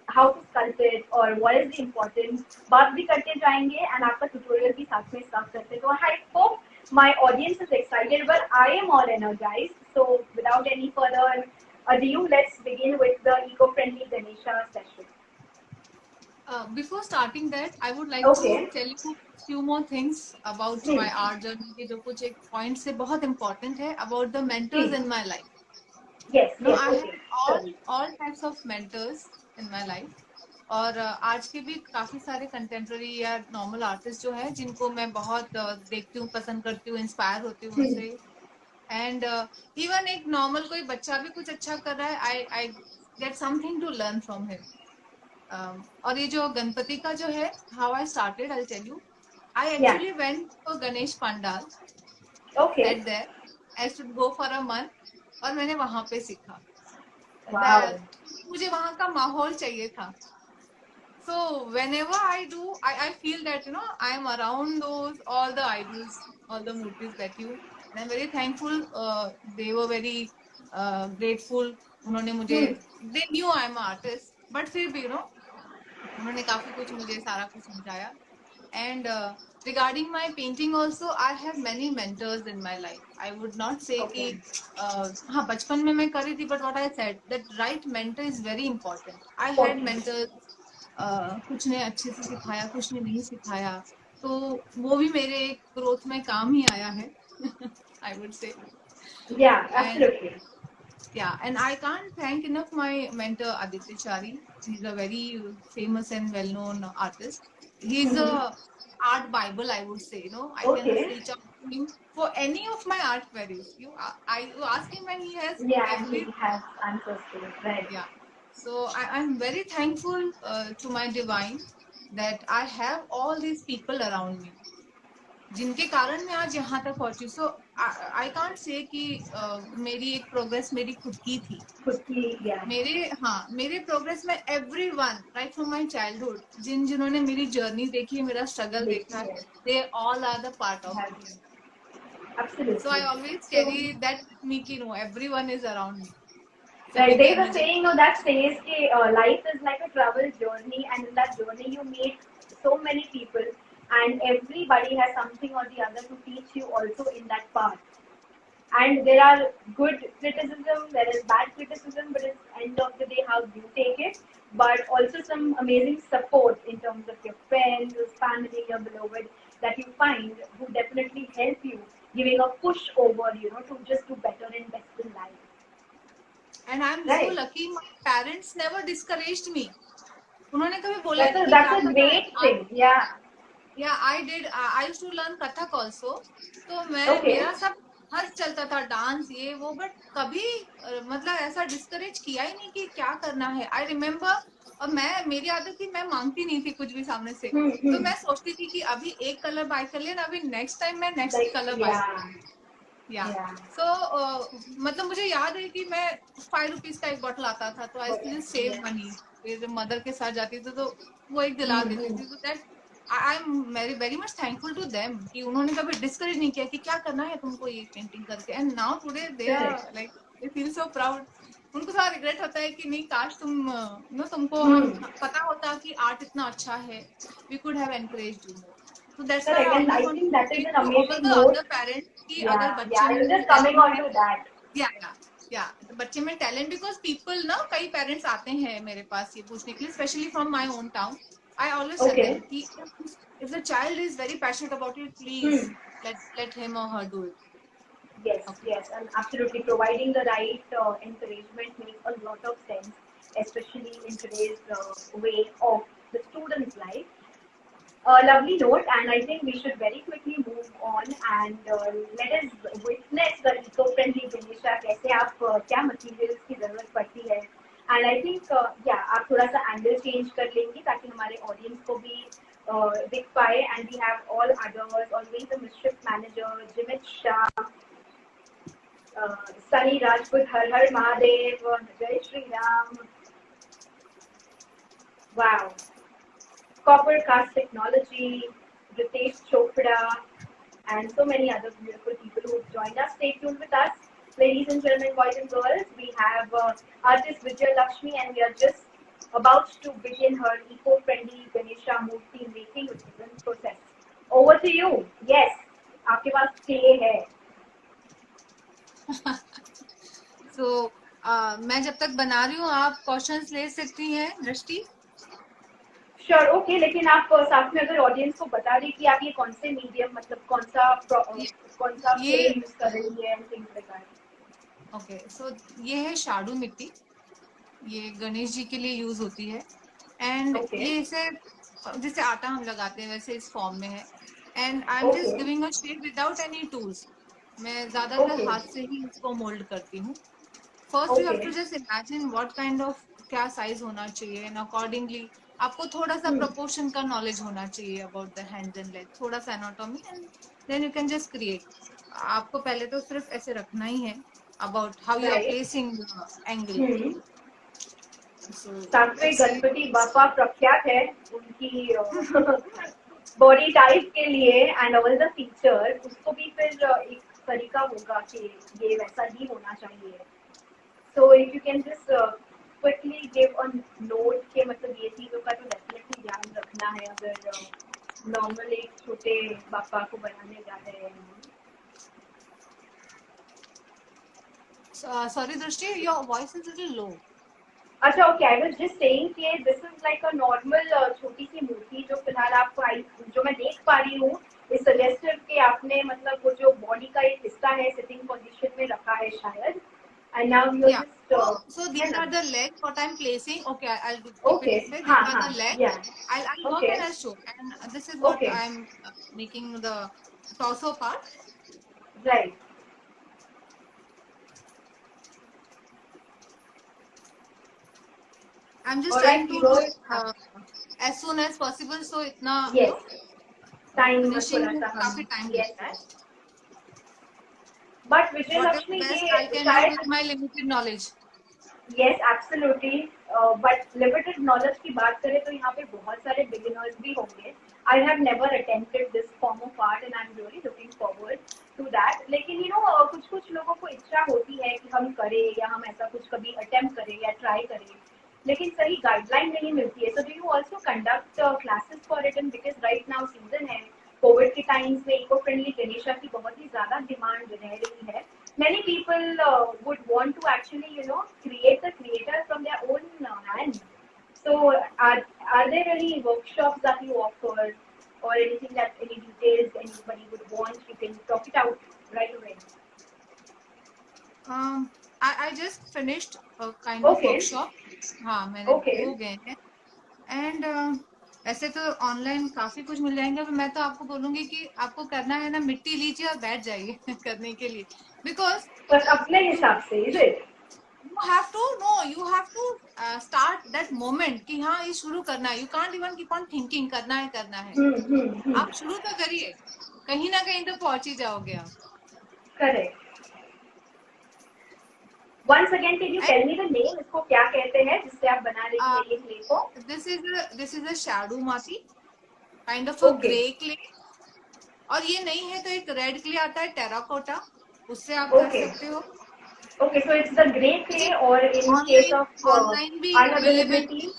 how to sculpt it or what is the importance, बात भी करते जाएंगे and आपका tutorial भी साथ में start करते हैं. So I hope my audience is excited, but I am all energized. So without any further ado, let's begin with the eco-friendly Ganesha session. Before starting that, I would like to Okay, tell you few more things about my please, art journey के जो कुछ एक point से बहुत important है about the mentors please. in my life. Yes, No, yes, I okay, have sure. all types of mentors in my life. और आज के भी काफी सारे कंटेम्प्रेरी या नॉर्मल आर्टिस्ट जो है जिनको मैं बहुत देखती हूँ, पसंद करती हूँ, इंस्पायर होती हूँ Hmm. उनसे। एंड इवन एक नॉर्मल कोई बच्चा भी कुछ अच्छा कर रहा है, I get something to learn from him. और ये जो गणपति का जो है, how I started, I tell you. I Yeah, actually went to Ganesh pandal, okay, set there, I should go for a month, और मैंने वहां पे सीखा। wow, मुझे वहां का माहौल चाहिए था। So whenever I do, I feel that I am around those all the idols, all the murtis that you I am very thankful, they were very grateful. उन्होंने मुझे, they knew I am artist, but फिर भी उन्होंने काफी कुछ मुझे सारा कुछ समझाया। And regarding my painting also, I have many mentors in my life. I would not say कि हाँ बचपन में मैं कर रही थी, but what I said that right mentor is very important. I had mentors, कुछ ने अच्छे से सिखाया, कुछ ने नहीं सिखाया, तो वो भी मेरे ग्रोथ में काम ही आया है। I would say. Yeah, And absolutely. yeah, and I can't thank enough my mentor Aditya Chari. He's a very famous and well-known artist. He's a art bible, I would say. I can just reach out to him for any of my art queries. You ask him and he has Yeah, every. he has answers to it, right? Yeah. So I'm very thankful to my divine that I have all these people around me, जिनके कारण मैं आज यहाँ तक पहुंची। सो I can't say कि मेरी एक प्रोग्रेस मेरी खुद की थी, मेरे प्रोग्रेस में everyone right from my childhood, जिन्होंने मेरी जर्नी देखी है, मेरा स्ट्रगल देखा है, they all are the part of me. Absolutely. So I always carry that with me कि everyone is around me. Right, there's a saying that says that life is like a travel journey, and in that journey you meet so many people, and everybody has something or the other to teach you also in that path. And there are good criticism, there is bad criticism, but it's end of the day how you take it. But also some amazing support in terms of your friends, your family, your beloved that you find who definitely help you, giving a push over, to just do better and best in life. And I'm so lucky, my parents never discouraged me. उन्होंने कभी बोला नहीं। That's a great thing. Yeah. Yeah, I used to learn Kathak also. तो मेरा सब हर चलता था, dance ये वो, बट कभी मतलब ऐसा डिस्करेज किया ही नहीं कि क्या करना है। आई रिमेम्बर, और मेरी आदत थी, मैं मांगती नहीं थी कुछ भी सामने से। तो मैं सोचती थी कि अभी एक कलर बाय कर लिया ना, अभी नेक्स्ट टाइम मैं नेक्स्ट कलर बाय करूंगी। सो मतलब मुझे याद है कि मैं 5 रुपीज का एक बॉटल आता था, तो आई स्टिल सेव मनी। फिर मदर के साथ जाती थी तो वो एक दिला देती थी। तो that I am very much thankful to them कि उन्होंने कभी डिस्करेज नहीं किया कि क्या करना है तुमको ये पेंटिंग करके। And now today they are like, they feel so proud. उनको थोड़ा रिग्रेट होता है कि नहीं, काश तुमको पता होता कि आर्ट इतना अच्छा है, we could have encouraged you more. So that's why I think that is an amazing note. Other parents कि अगर बच्चे में just coming on to that. Yeah, बच्चे में टैलेंट, बिकॉज पीपल ना, कई पेरेंट्स आते हैं मेरे पास ये पूछने के लिए, specially from my own town. I always tell them कि if the child is very passionate about it, please let him or her do it. Yes, and absolutely providing the right encouragement makes a lot of sense, especially in today's way of the student's life. Lovely note, and I think we should very quickly move on and let us witness the eco-friendly Ganesha, कैसे आप क्या materials की जरूरत पड़ती है, and I think आप थोड़ा सा angle change कर लेंगे ताकि हमारे audience को भी दिख पाए, and we have all others, always the mischief manager, Jimit Shah, Sunny Rajput, Har Har Mahadev, Jai Shri Ram, wow. Copper Cast Technology, Ritesh Chopra, and so many other beautiful people who have joined us. Stay tuned with us. Ladies and gentlemen, boys and girls, we have artist Vijay Lakshmi, and we are just about to begin her eco-friendly Ganesha Murti making process. Over to you. Yes, आपके पास clay है. So, मैं जब तक बना रही हूँ, आप questions ले सकती हैं दृष्टि। श्योर, ओके, लेकिन आप साथ में अगर ऑडियंस को बता दें कि आप ये कौन से मीडियम, मतलब कौन सा ये यूज कर रही है, ओके। सो ये है शाडू मिट्टी, ये गणेश जी के लिए यूज होती है। एंड ये इसे जैसे आटा हम लगाते हैं वैसे इस फॉर्म में है। And I am just giving a shape without any tools. मैं ज्यादातर हाथ से ही इसको मोल्ड करती हूँ। First you have to just imagine what kind of क्या साइज होना चाहिए, एंड अकॉर्डिंगली आपको थोड़ा सा प्रोपोर्शन का नॉलेज होना चाहिए about the hands and legs, थोड़ा सा anatomy, and then you can just create. आपको पहले तो सिर्फ ऐसे रखना ही है, about how you are placing angle. सात्विक गणपति बापा प्रख्यात है उनकी बॉडी टाइप के लिए एंड ऑल द फीचर, उसको भी फिर एक तरीका होगा कि ये वैसा ही होना चाहिए. So if you can just quickly give a note कि मतलब ये चीज़ों का तो definitely ध्यान रखना है अगर normal एक छोटे पापा को बनाने जा रहे हैं. Sorry, Drishti, your voice is a little low. अच्छा, okay. I was just saying कि this is like a normal छोटी सी मूर्ति जो फिलहाल आपको जो मैं देख पा रही हूँ. इस सजेस्टिव कि आपने मतलब वो जो बॉडी का एक हिस्सा है सिटिंग पोजीशन में रखा है शायद. And now you Yeah. Just So these are the legs. What I'm placing. Okay, I'll keep Okay. it this way. हाँ These are हाँ. the legs. Yeah. I'll work Okay. and I'll show. And this is what Okay. I'm making the torso part. Right. I'm just Alright, trying to Firoz. do as soon as possible. So इतना Yes. Time finishing थोड़ा में सा काफी हम. time Yes. लगता है. But Vijay Whatever Lakshmi best ये I can do शायद. with my limited knowledge. Yes, absolutely. But limited knowledge की बात करें तो यहाँ पे बहुत सारे beginners भी होंगे. I have never attempted this form of art and I'm really looking forward to that. लेकिन you know कुछ लोगों को इच्छा होती है कि हम करें या हम ऐसा कुछ कभी attempt करें या try करें. लेकिन सही गाइडलाइन नहीं मिलती है. So do you also conduct classes for it? And because right now season है, कोविड के टाइम्स में इको फ्रेंडली गणेशा की बहुत ही ज्यादा डिमांड रह रही है. Many people would want to actually, you know, create the creator from their own hand. So, are there any workshops that you offer, or anything that any details anybody would want? You can talk it out right away. I just finished a kind of Okay. workshop. हाँ मैंने Okay. हो गए हैं. And ऐसे तो online काफी कुछ मिल जाएंगे. पर मैं तो आपको बोलूंगी कि आपको करना है ना, मिट्टी लीजिए और बैठ जाइए करने के लिए. Because बस अपने हिसाब से, is it? you have to start that moment कि हाँ ये शुरू करना है. You can't even keep on thinking करना है. आप शुरू तो करिए, कहीं ना कहीं तो पहुंच ही जाओगे आप. Correct. Once again, can you tell me the name? इसको क्या कहते हैं जिससे आप बना रही हैं ये clay को? This is a shadow mati, kind of a Okay. grey clay. और ये नहीं है तो एक रेड क्ले आता है टेराकोटा, उससे आप Okay. कर सकते हो. Okay, so it's the grey clay, or in case of online भी unavailability,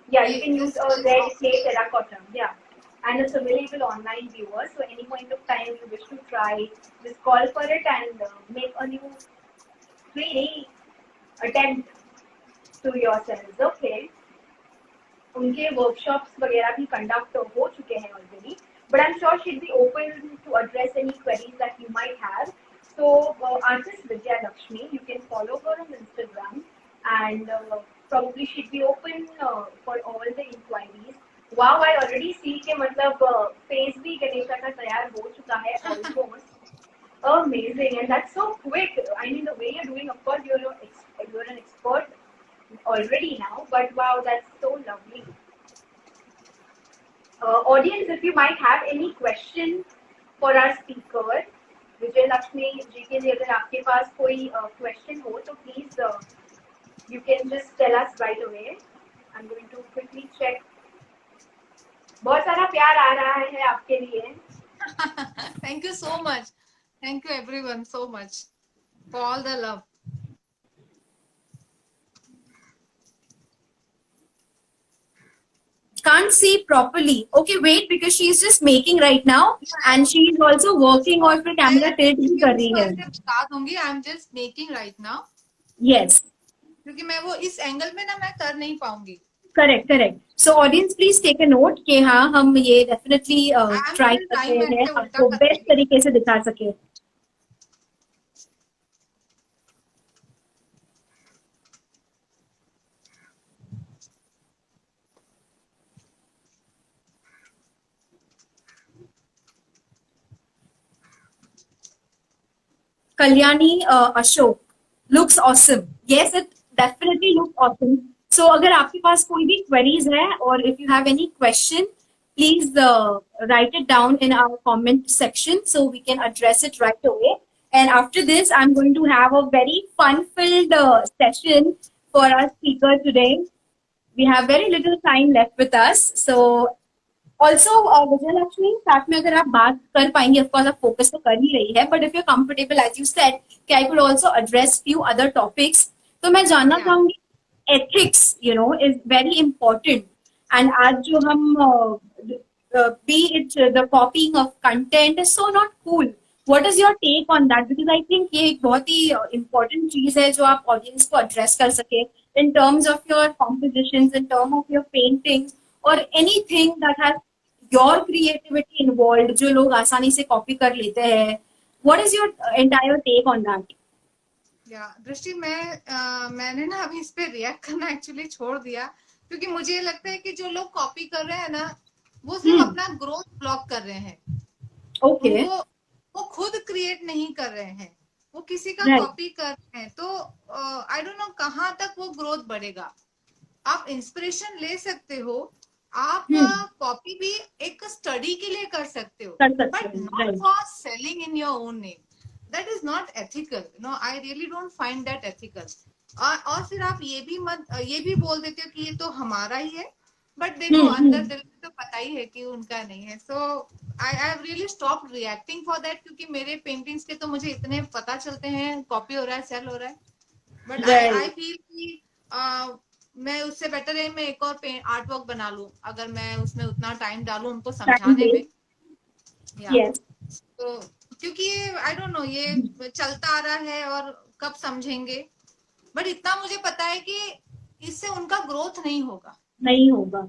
yeah, you can use a red clay terracotta, yeah, and it's available online, viewers. So any point of time you wish to try, just call for it and make a new 3D attempt to yourselves. Okay. उनके workshops वगैरह भी conduct हो चुके हैं already, but I'm sure she'd be open to address any queries that you might have. So, artist Vidya Lakshmi, you can follow her on Instagram, and probably she'd be open for all the inquiries. Wow, I already see कि मतलब face भी गणेशा का तैयार हो चुका है almost. Amazing, and that's so quick. I mean, the way you're doing, of course, you're an expert already now, but wow, that's so lovely. Audience, if you might have any question for our speaker, विजय लक्ष्मी जी के लिए अगर आपके पास कोई question हो तो please you can just tell us right away. I am going to quickly check. बहुत सारा प्यार आ रहा है आपके लिए. Thank you so much. Thank you everyone so much for all the love. Can't see properly. Okay, wait, because she's just making right now and she's also working और फिर camera tilt भी कर रही है. बता दूंगी. I'm just making right now. Yes. क्योंकि मैं वो इस एंगल में ना मैं कर नहीं पाऊंगी. Correct, correct. So audience, please take a note कि हाँ हम ये definitely try करते हैं आपको best तरीके से दिखा सके. Kalyani Ashok looks awesome. Yes, it definitely looks awesome. So अगर आपके पास कोई भी queries है or if you have any question, please write it down in our comment section so we can address it right away. And after this, I'm going to have a very fun-filled session for our speaker today. We have very little time left with us, so also Vijay Lakshmi, साथ में अगर आप बात कर पाएंगे, of course आप focus तो कर ही रही है, but if you comfortable as you said कि I could also address few other topics, तो मैं जानना या चाहूंगी ethics is very important. And आज जो हम be it the copying of content is so not cool. What is your take on that? Because I think ये एक बहुत ही इंपॉर्टेंट चीज है जो आप ऑडियंस को एड्रेस कर सके in terms of your compositions, in terms of your paintings, or anything that has your creativity involved, जो लोग आसानी से कॉपी कर लेते हैं। What is your entire take on that? या दृष्टि, मैंने ना अभी इस पे रिएक्ट करना एक्चुअली छोड़ दिया, क्योंकि मुझे ये लगता है कि जो लोग कॉपी कर रहे हैं ना, वो सिर्फ अपना ग्रोथ ब्लॉक कर रहे हैं। Okay. वो खुद क्रिएट नहीं कर रहे हैं, वो किसी का Right. कॉपी कर रहे हैं। तो आई डोंट नो कहाँ तक वो ग्रोथ बढ़ेगा। आप इंस्पिरेशन ले सकते हो, आप कॉपी भी एक स्टडी के लिए कर सकते हो, कर सकते बट हैं, not right. For selling in your own name. That is not ethical. No, I really don't find that ethical. और फिर आप ये भी बोल देते हो कि ये तो हमारा ही है, बट देखो अंदर दिल में तो पता ही है कि उनका नहीं है। So I have really stop reacting for that, क्योंकि मेरे पेंटिंग्स के तो मुझे इतने पता चलते हैं कॉपी हो रहा है, सेल हो रहा है। बट आई फील कि मैं उससे बेटर है मैं एक और आर्ट वर्क बना लूं, अगर मैं उसमें उतना टाइम डालूं उनको समझाने में। Yes. तो क्योंकि ये आई डोंट नो, ये चलता आ रहा है और कब समझेंगे। बट इतना मुझे पता है कि इससे उनका ग्रोथ नहीं होगा। नहीं होगा।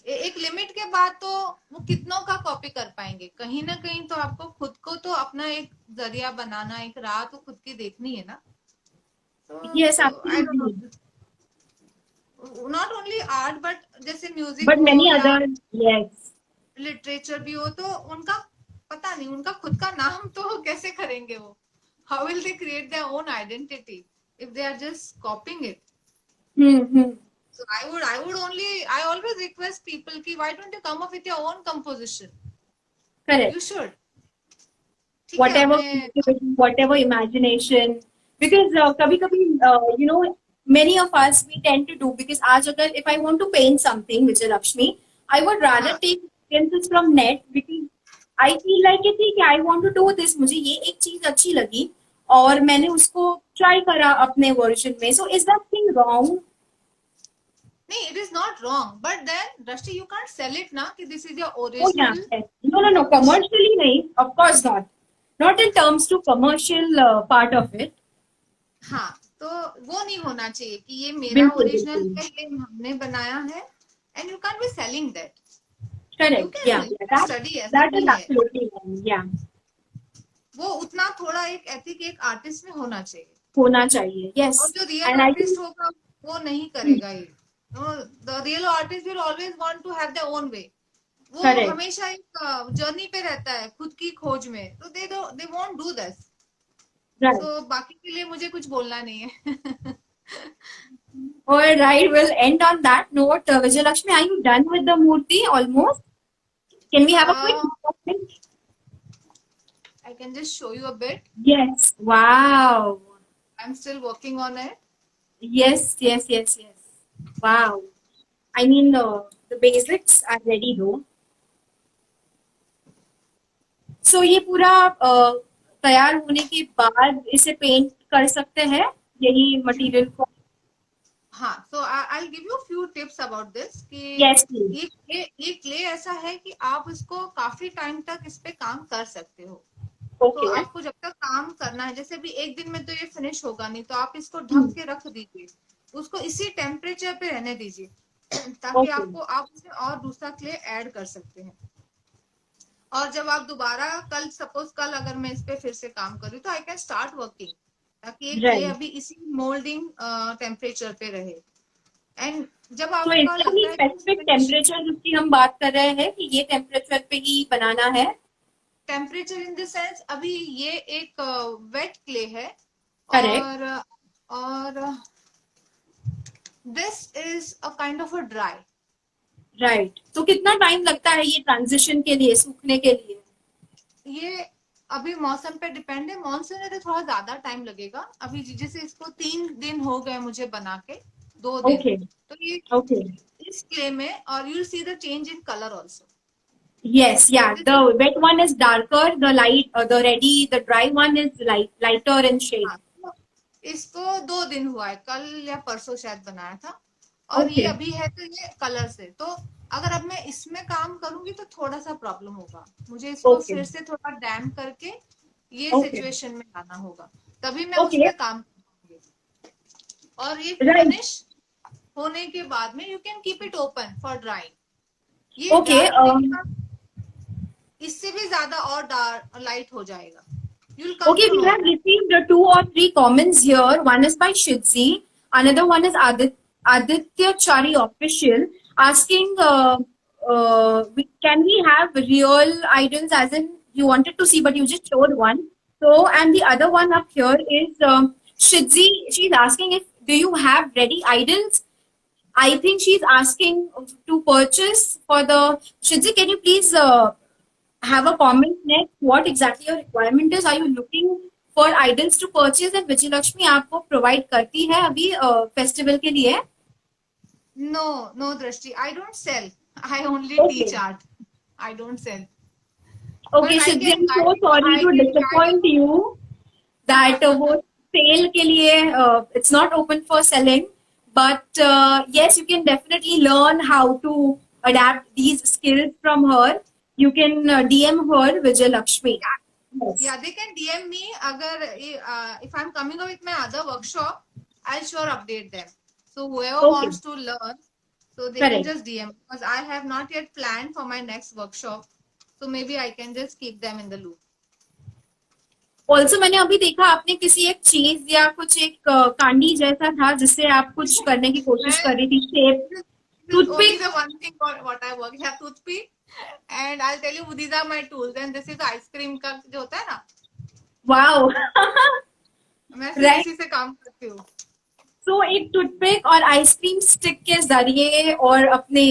एक लिमिट के बाद तो वो कितनों का कॉपी कर पाएंगे। कहीं ना कहीं तो आपको खुद को तो अपना एक जरिया बनाना, एक राह तो खुद की देखनी है ना। Yes, तो I don't absolutely. No, not only art but जैसे म्यूजिक But हो many या other, yes. लिटरेचर भी हो, तो उनका पता नहीं, उनका खुद का नाम तो कैसे करेंगे वो। How will they create their own identity if they are just copying it? So I always request people ki why don't you come up with your own composition? Correct. You should. Whatever creativity, whatever imagination, because कभी-कभी many of us we tend to do, because आज अगर if I want to paint something, Vijay Lakshmi, I would rather take references from net, because I feel like कि ठीक है, I want to do this, मुझे ये एक चीज अच्छी लगी और मैंने उसको ट्राई करा अपने वर्जन में। So is that thing wrong? No, it is not wrong, but then Drashti, you can't sell it na कि this is your Oh yeah, original. yes. No, commercially नहीं, of course not. Not in terms to commercial part of it. हाँ, तो वो नहीं होना चाहिए कि ये मेरा ओरिजिनल है, ये हमने बनाया है, and you can't be selling that. Correct. Yeah, that is absolutely wrong. Yeah. वो उतना थोड़ा एक एथिक एक आर्टिस्ट में होना चाहिए। होना चाहिए, yes. और जो रियल आर्टिस्ट होगा वो नहीं करेगा ये। The real artist will always want to have their own way. वो हमेशा एक जर्नी पे रहता है, खुद की खोज में। तो they won't do this. तो बाकी के लिए मुझे कुछ बोलना नहीं है। All right, we'll end on that note. Vijay Lakshmi, are you done with the Murti almost? Can we have a quick moment? I can just show you a bit. Yes. Wow. I'm still working on it. Yes. Wow. I mean, the basics are ready though. So ये पूरा तैयार होने के बाद इसे paint कर सकते हैं यही मटेरियल को? हाँ, so I'll give you a few tips about this कि yes, ये क्ले ऐसा है कि आप इसको काफी टाइम तक इस पे काम कर सकते हो। Okay. तो आपको जब तक काम करना है, जैसे भी एक दिन में तो ये फिनिश होगा नहीं, तो आप इसको ढक के रख दीजिए, उसको इसी टेम्परेचर पे रहने दीजिए, ताकि आप उसमें और दूसरा क्ले ऐड कर सकते हैं। और जब आप दोबारा सपोज कल अगर मैं इस पे फिर से काम करूँ तो आई कैन स्टार्ट वर्किंग, ताकि ये क्ले अभी इसी मोल्डिंग टेम्परेचर पे रहे। एंड जब आपको स्पेसिफिक टेम्परेचर जिसकी हम बात कर रहे हैं कि ये टेम्परेचर पे ही बनाना है? टेम्परेचर इन द सेंस अभी ये एक वेट क्ले है। और this is a kind of a dry. Right. तो कितना टाइम लगता है ये ट्रांजिशन के लिए, सूखने के लिए? ये अभी मौसम पे डिपेंड है। मानसून है तो थोड़ा ज्यादा टाइम लगेगा। अभी जैसे इसको 3 दिन हो गए मुझे बना के, 2 दिन। Okay. तो ये Okay. इस क्ले में, और you will see the change in colour also. Yes, yeah. The wet one is darker. The ready, the dry one is lighter in shade. हाँ, तो इसको 2 दिन हुआ है, कल या परसों शायद बनाया था, और ये Okay. अभी है तो ये कलर से। तो अगर अब मैं इसमें काम करूंगी तो थोड़ा सा प्रॉब्लम होगा, मुझे इसको Okay. फिर से थोड़ा डैम करके ये Okay. सिचुएशन में लाना होगा, तभी मैं उस Okay. पे काम करूंगी। और ये Right. फिनिश होने के बाद में you can keep it open for drawing. ये Okay. ड्राई होने के बाद इससे भी ज्यादा और डार्क लाइट हो जाएगा, you will come Okay, to we no. have received 2 or 3 comments here. One is by Shidzi, another one is Aditya Chari official asking, can we have real idols, as in you wanted to see but you just showed one. So, and the other one up here is Shidzi. She's asking if do you have ready idols. I think she's asking to purchase for the Shidzi. Can you please have a comment next what exactly your requirement is? Are you looking for idols to purchase and Vijay Lakshmi आपको provide करती है अभी festival के लिए? No, Drashti, I don't sell. I only Okay. teach art. I don't sell. Okay, But I Shidzi, can I'm so guide you. sorry I to can disappoint guide you. you that वो sale के लिए it's not open for selling, but yes, you can definitely learn how to adapt these skills from her. You can DM her Vijay Lakshmi. Yes. Yeah, they can DM me. Agar if I'm coming up with my other workshop, I'll sure update them. So whoever Okay. wants to learn, so they can Correct. just DM, because I have not yet planned for my next workshop. So maybe I can just keep them in the loop. Also मैंने अभी देखा आपने किसी एक चीज या कुछ एक कांडी जैसा था जिससे आप कुछ करने की कोशिश कर रही थी shape This is only toothpick the one thing what I work. Yeah, toothpick, and I'll tell you these are my tools. And this is ice cream का जो होता है ना, वाओ मैं सिर्फ राइट इसी से काम करती हूँ। सो एक टूथपिक और आइसक्रीम स्टिक के जरिए और अपने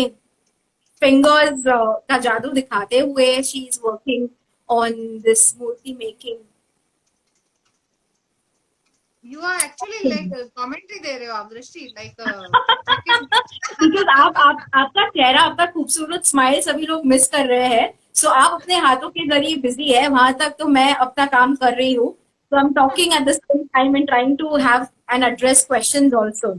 फिंगर्स का जादू दिखाते हुए she is working on this मूर्ति making You are actually like commentary दे रहे हो आप दृष्टि, like बिकॉज आपका चेहरा आपका खूबसूरत स्माइल सभी लोग मिस कर रहे हैं सो आप अपने हाथों के जरिए बिजी है वहां तक तो मैं अपना काम कर रही हूँ so I'm talking at the same time and trying to have and address questions also.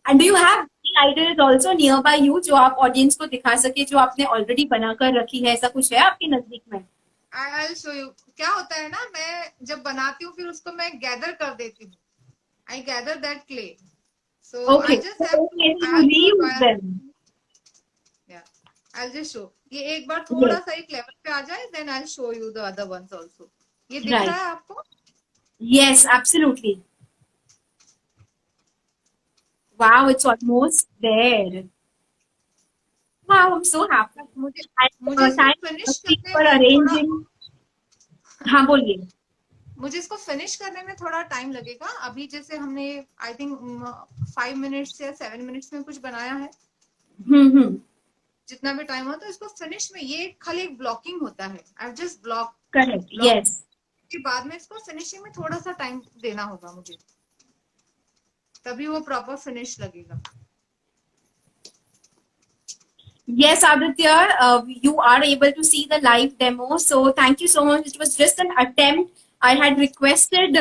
And do you have any ideas also nearby you जो आप ऑडियंस को दिखा सके जो आपने ऑलरेडी बनाकर रखी है ऐसा कुछ है आपके नजदीक में? I'll show you. क्या होता है ना, मैं जब बनाती हूँ फिर उसको मैं गैदर कर देती हूँ. I gather that clay. So Okay. I just have to Okay, so add you to reuse them. yeah. I'll just show. ये एक बार थोड़ा Yes. सा एक लेवल पे आ जाए, then I'll show you the other ones also. ये दिख Right. रहा है आपको? Yes, absolutely. Wow, it's almost there. Wow, I'm so happy. मुझे And मुझे इसको thanks फिनिश Ashley करने for में arranging. हाँ बोलिए. मुझे इसको फिनिश करने में थोड़ा टाइम लगेगा. अभी जैसे हमने आई थिंक 5 मिनट्स या 7 मिनट्स में कुछ बनाया है. हम्म. जितना भी टाइम हो, तो इसको फिनिश में ये खाली एक ब्लॉकिंग होता है. I just block Correct. Yes. के बाद में इसको फिनिशिंग में थोड़ा सा टाइम देना होगा मुझे, तभी वो प्रॉपर फिनिश लगेगा. Yes, Aditya, you are able to see the live demo. So thank you so much. It was just an attempt. I had requested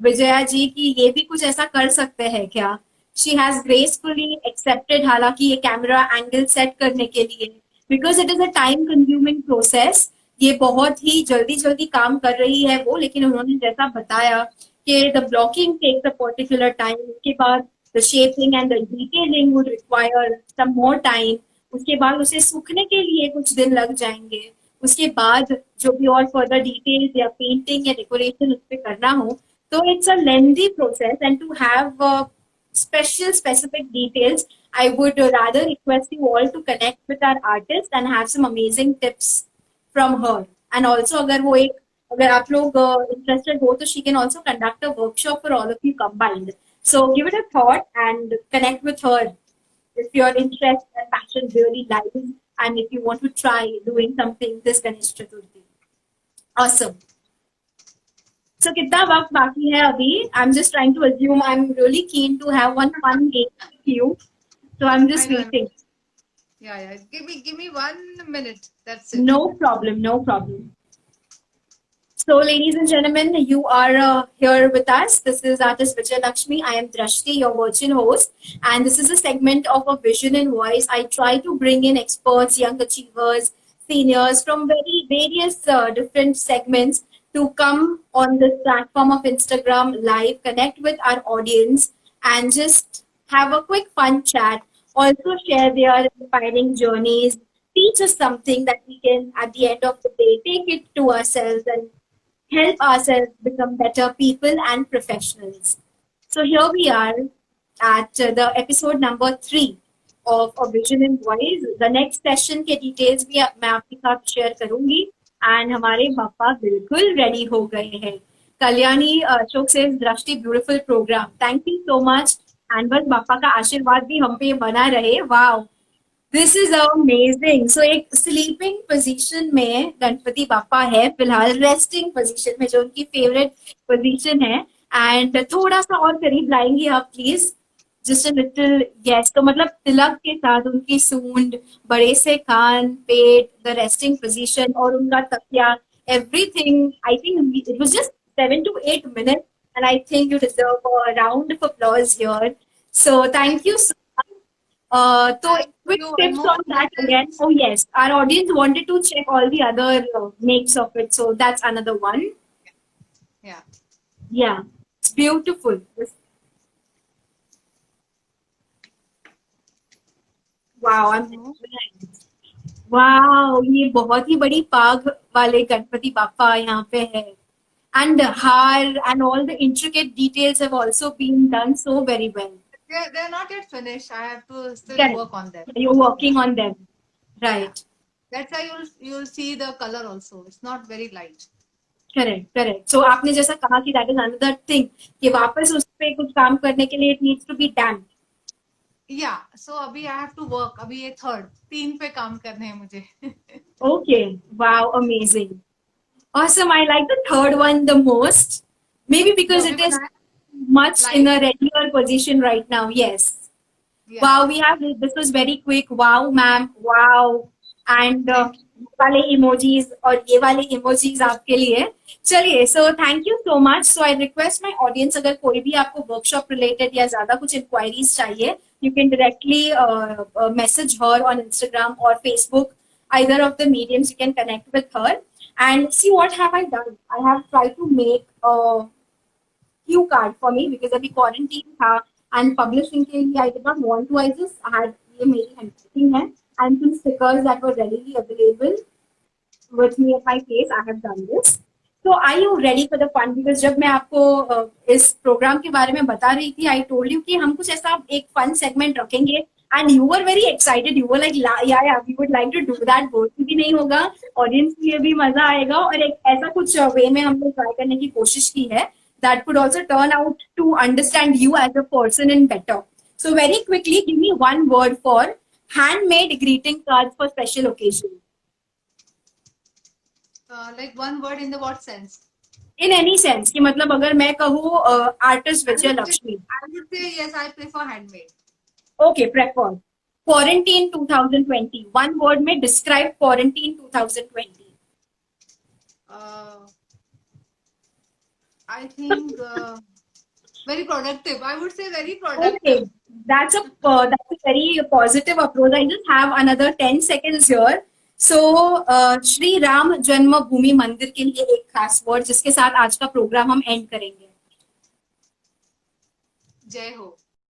Vijaya ji कि ये भी कुछ ऐसा कर सकते हैं क्या? She has gracefully accepted हालांकि ये कैमरा एंगल सेट करने के लिए because it is a time consuming process. ये बहुत ही जल्दी जल्दी काम कर रही है वो, लेकिन उन्होंने जैसा बताया कि the blocking takes a particular time. उसके बाद the shaping and the detailing would require some more time. उसके बाद उसे सूखने के लिए कुछ दिन लग जाएंगे. उसके बाद जो भी और फर्दर डिटेल्स या पेंटिंग या डेकोरेशन उस पर करना हो तो it's a lengthy process and to have specific details I would rather request you all to connect with our artist and have some amazing tips from her. And also अगर आप लोग interested हो तो she can also conduct a workshop for all of you combined. So give it a thought and connect with her if your interest and passion really lies and if you want to try doing something this Ganesh Chaturthi. Awesome. So कितना वक्त बाकी है अभी? I'm just trying to assume. I'm really keen to have one fun game with you. So I'm I just know. waiting. Yeah. Give me 1 minute. That's it. No problem, no problem. So, ladies and gentlemen, you are here with us. This is artist Vijay Lakshmi. I am Drashti, your virtual host, and this is a segment of a vision and voice. I try to bring in experts, young achievers, seniors from very various different segments to come on this platform of Instagram live, connect with our audience, and just have a quick fun chat. Also, share their inspiring journeys, teach us something that we can, at the end of the day, take it to ourselves and help ourselves become better people and professionals. So here we are at the episode number 3 of A Vision in Voice. The next session के details भी मैं आपके साथ share करूंगी and हमारे पापा बिल्कुल ready हो गए हैं. कल्याणी अशोक says दृष्टि beautiful program. Thank you so much. And बस पापा का आशीर्वाद भी हम पे बना रहे. Wow. This is amazing. So एक स्लीपिंग पोजीशन में गणपति बापा है फिलहाल, रेस्टिंग पोजीशन में जो उनकी फेवरेट पोजीशन है. एंड थोड़ा सा और करीब लाएंगे आप please, just a little. Yes, तो मतलब तिलक के साथ उनकी सूंड, बड़े से कान, पेट, द रेस्टिंग पोजीशन और उनका तकिया, everything. I think it was just 7 to 8 minutes and I think you deserve a round of applause here. So thank you so much. So Thank quick you. tips More on that again. Oh yes, our audience wanted to check all the other makes of it, so that's another one. Yeah. Yeah, it's beautiful. Wow, I'm wow, ये बहुत ही बड़ी पाग वाले गणपति बापा यहाँ पे है. And हार and all the intricate details have also been done so very well. They're not yet finished. I have to still Correct. work on them. You're working on them, right? That's why you'll see the color also. It's not very light. Correct correct. So आपने जैसा कहा कि that is another thing कि वापस उस पे कुछ काम करने के लिए it needs to be done. Yeah. So अभी I have to work. अभी ये थर्ड 3 पे काम करने हैं मुझे. Okay, wow, amazing, awesome. I like the third one the most, maybe because जो it भी is बनाया, much in a regular position right now. Yes. yeah. Wow, we have this was very quick. Wow, ma'am. Wow. And वाले emojis और ये वाले emojis आपके लिए. चलिए, so thank you so much. So I request my audience, अगर कोई भी आपको workshop related या ज़्यादा कुछ inquiries चाहिए, you can directly message her on Instagram or Facebook. Either of the mediums you can connect with her. And see what have I done. I have tried to make a cue card for me because अभी quarantine था and publishing के लिए I did not want to. I just had ये मेरी handwriting है and some stickers that were readily available with me at my place. I have done this. So are you ready for the fun? Because जब मैं आपको इस programme के बारे में बता रही थी, I told you कि हम कुछ ऐसा एक fun segment रखेंगे. And you were very excited. You were like, yeah, we would like to do that. बोलती भी नहीं होगा, audience के लिए भी मजा आएगा और एक ऐसा कुछ way में हमने try करने की कोशिश की है that could also turn out to understand you as a person in better. So very quickly, give me one word for handmade greeting cards for special occasion. Like one word in the what sense? In any sense, कि मतलब अगर मैं कहूँ artist Vijay Lakshmi. I would say yes. I prefer handmade. Okay, prefer. Quarantine 2020. One word में describe quarantine 2020. I think very productive. I would say very productive. Okay, that's a very positive approach. I just have another 10 seconds here. So, Shri Ram जन्मभूमि मंदिर के लिए एक खास word जिसके साथ आज का प्रोग्राम हम एंड करेंगे. जय हो.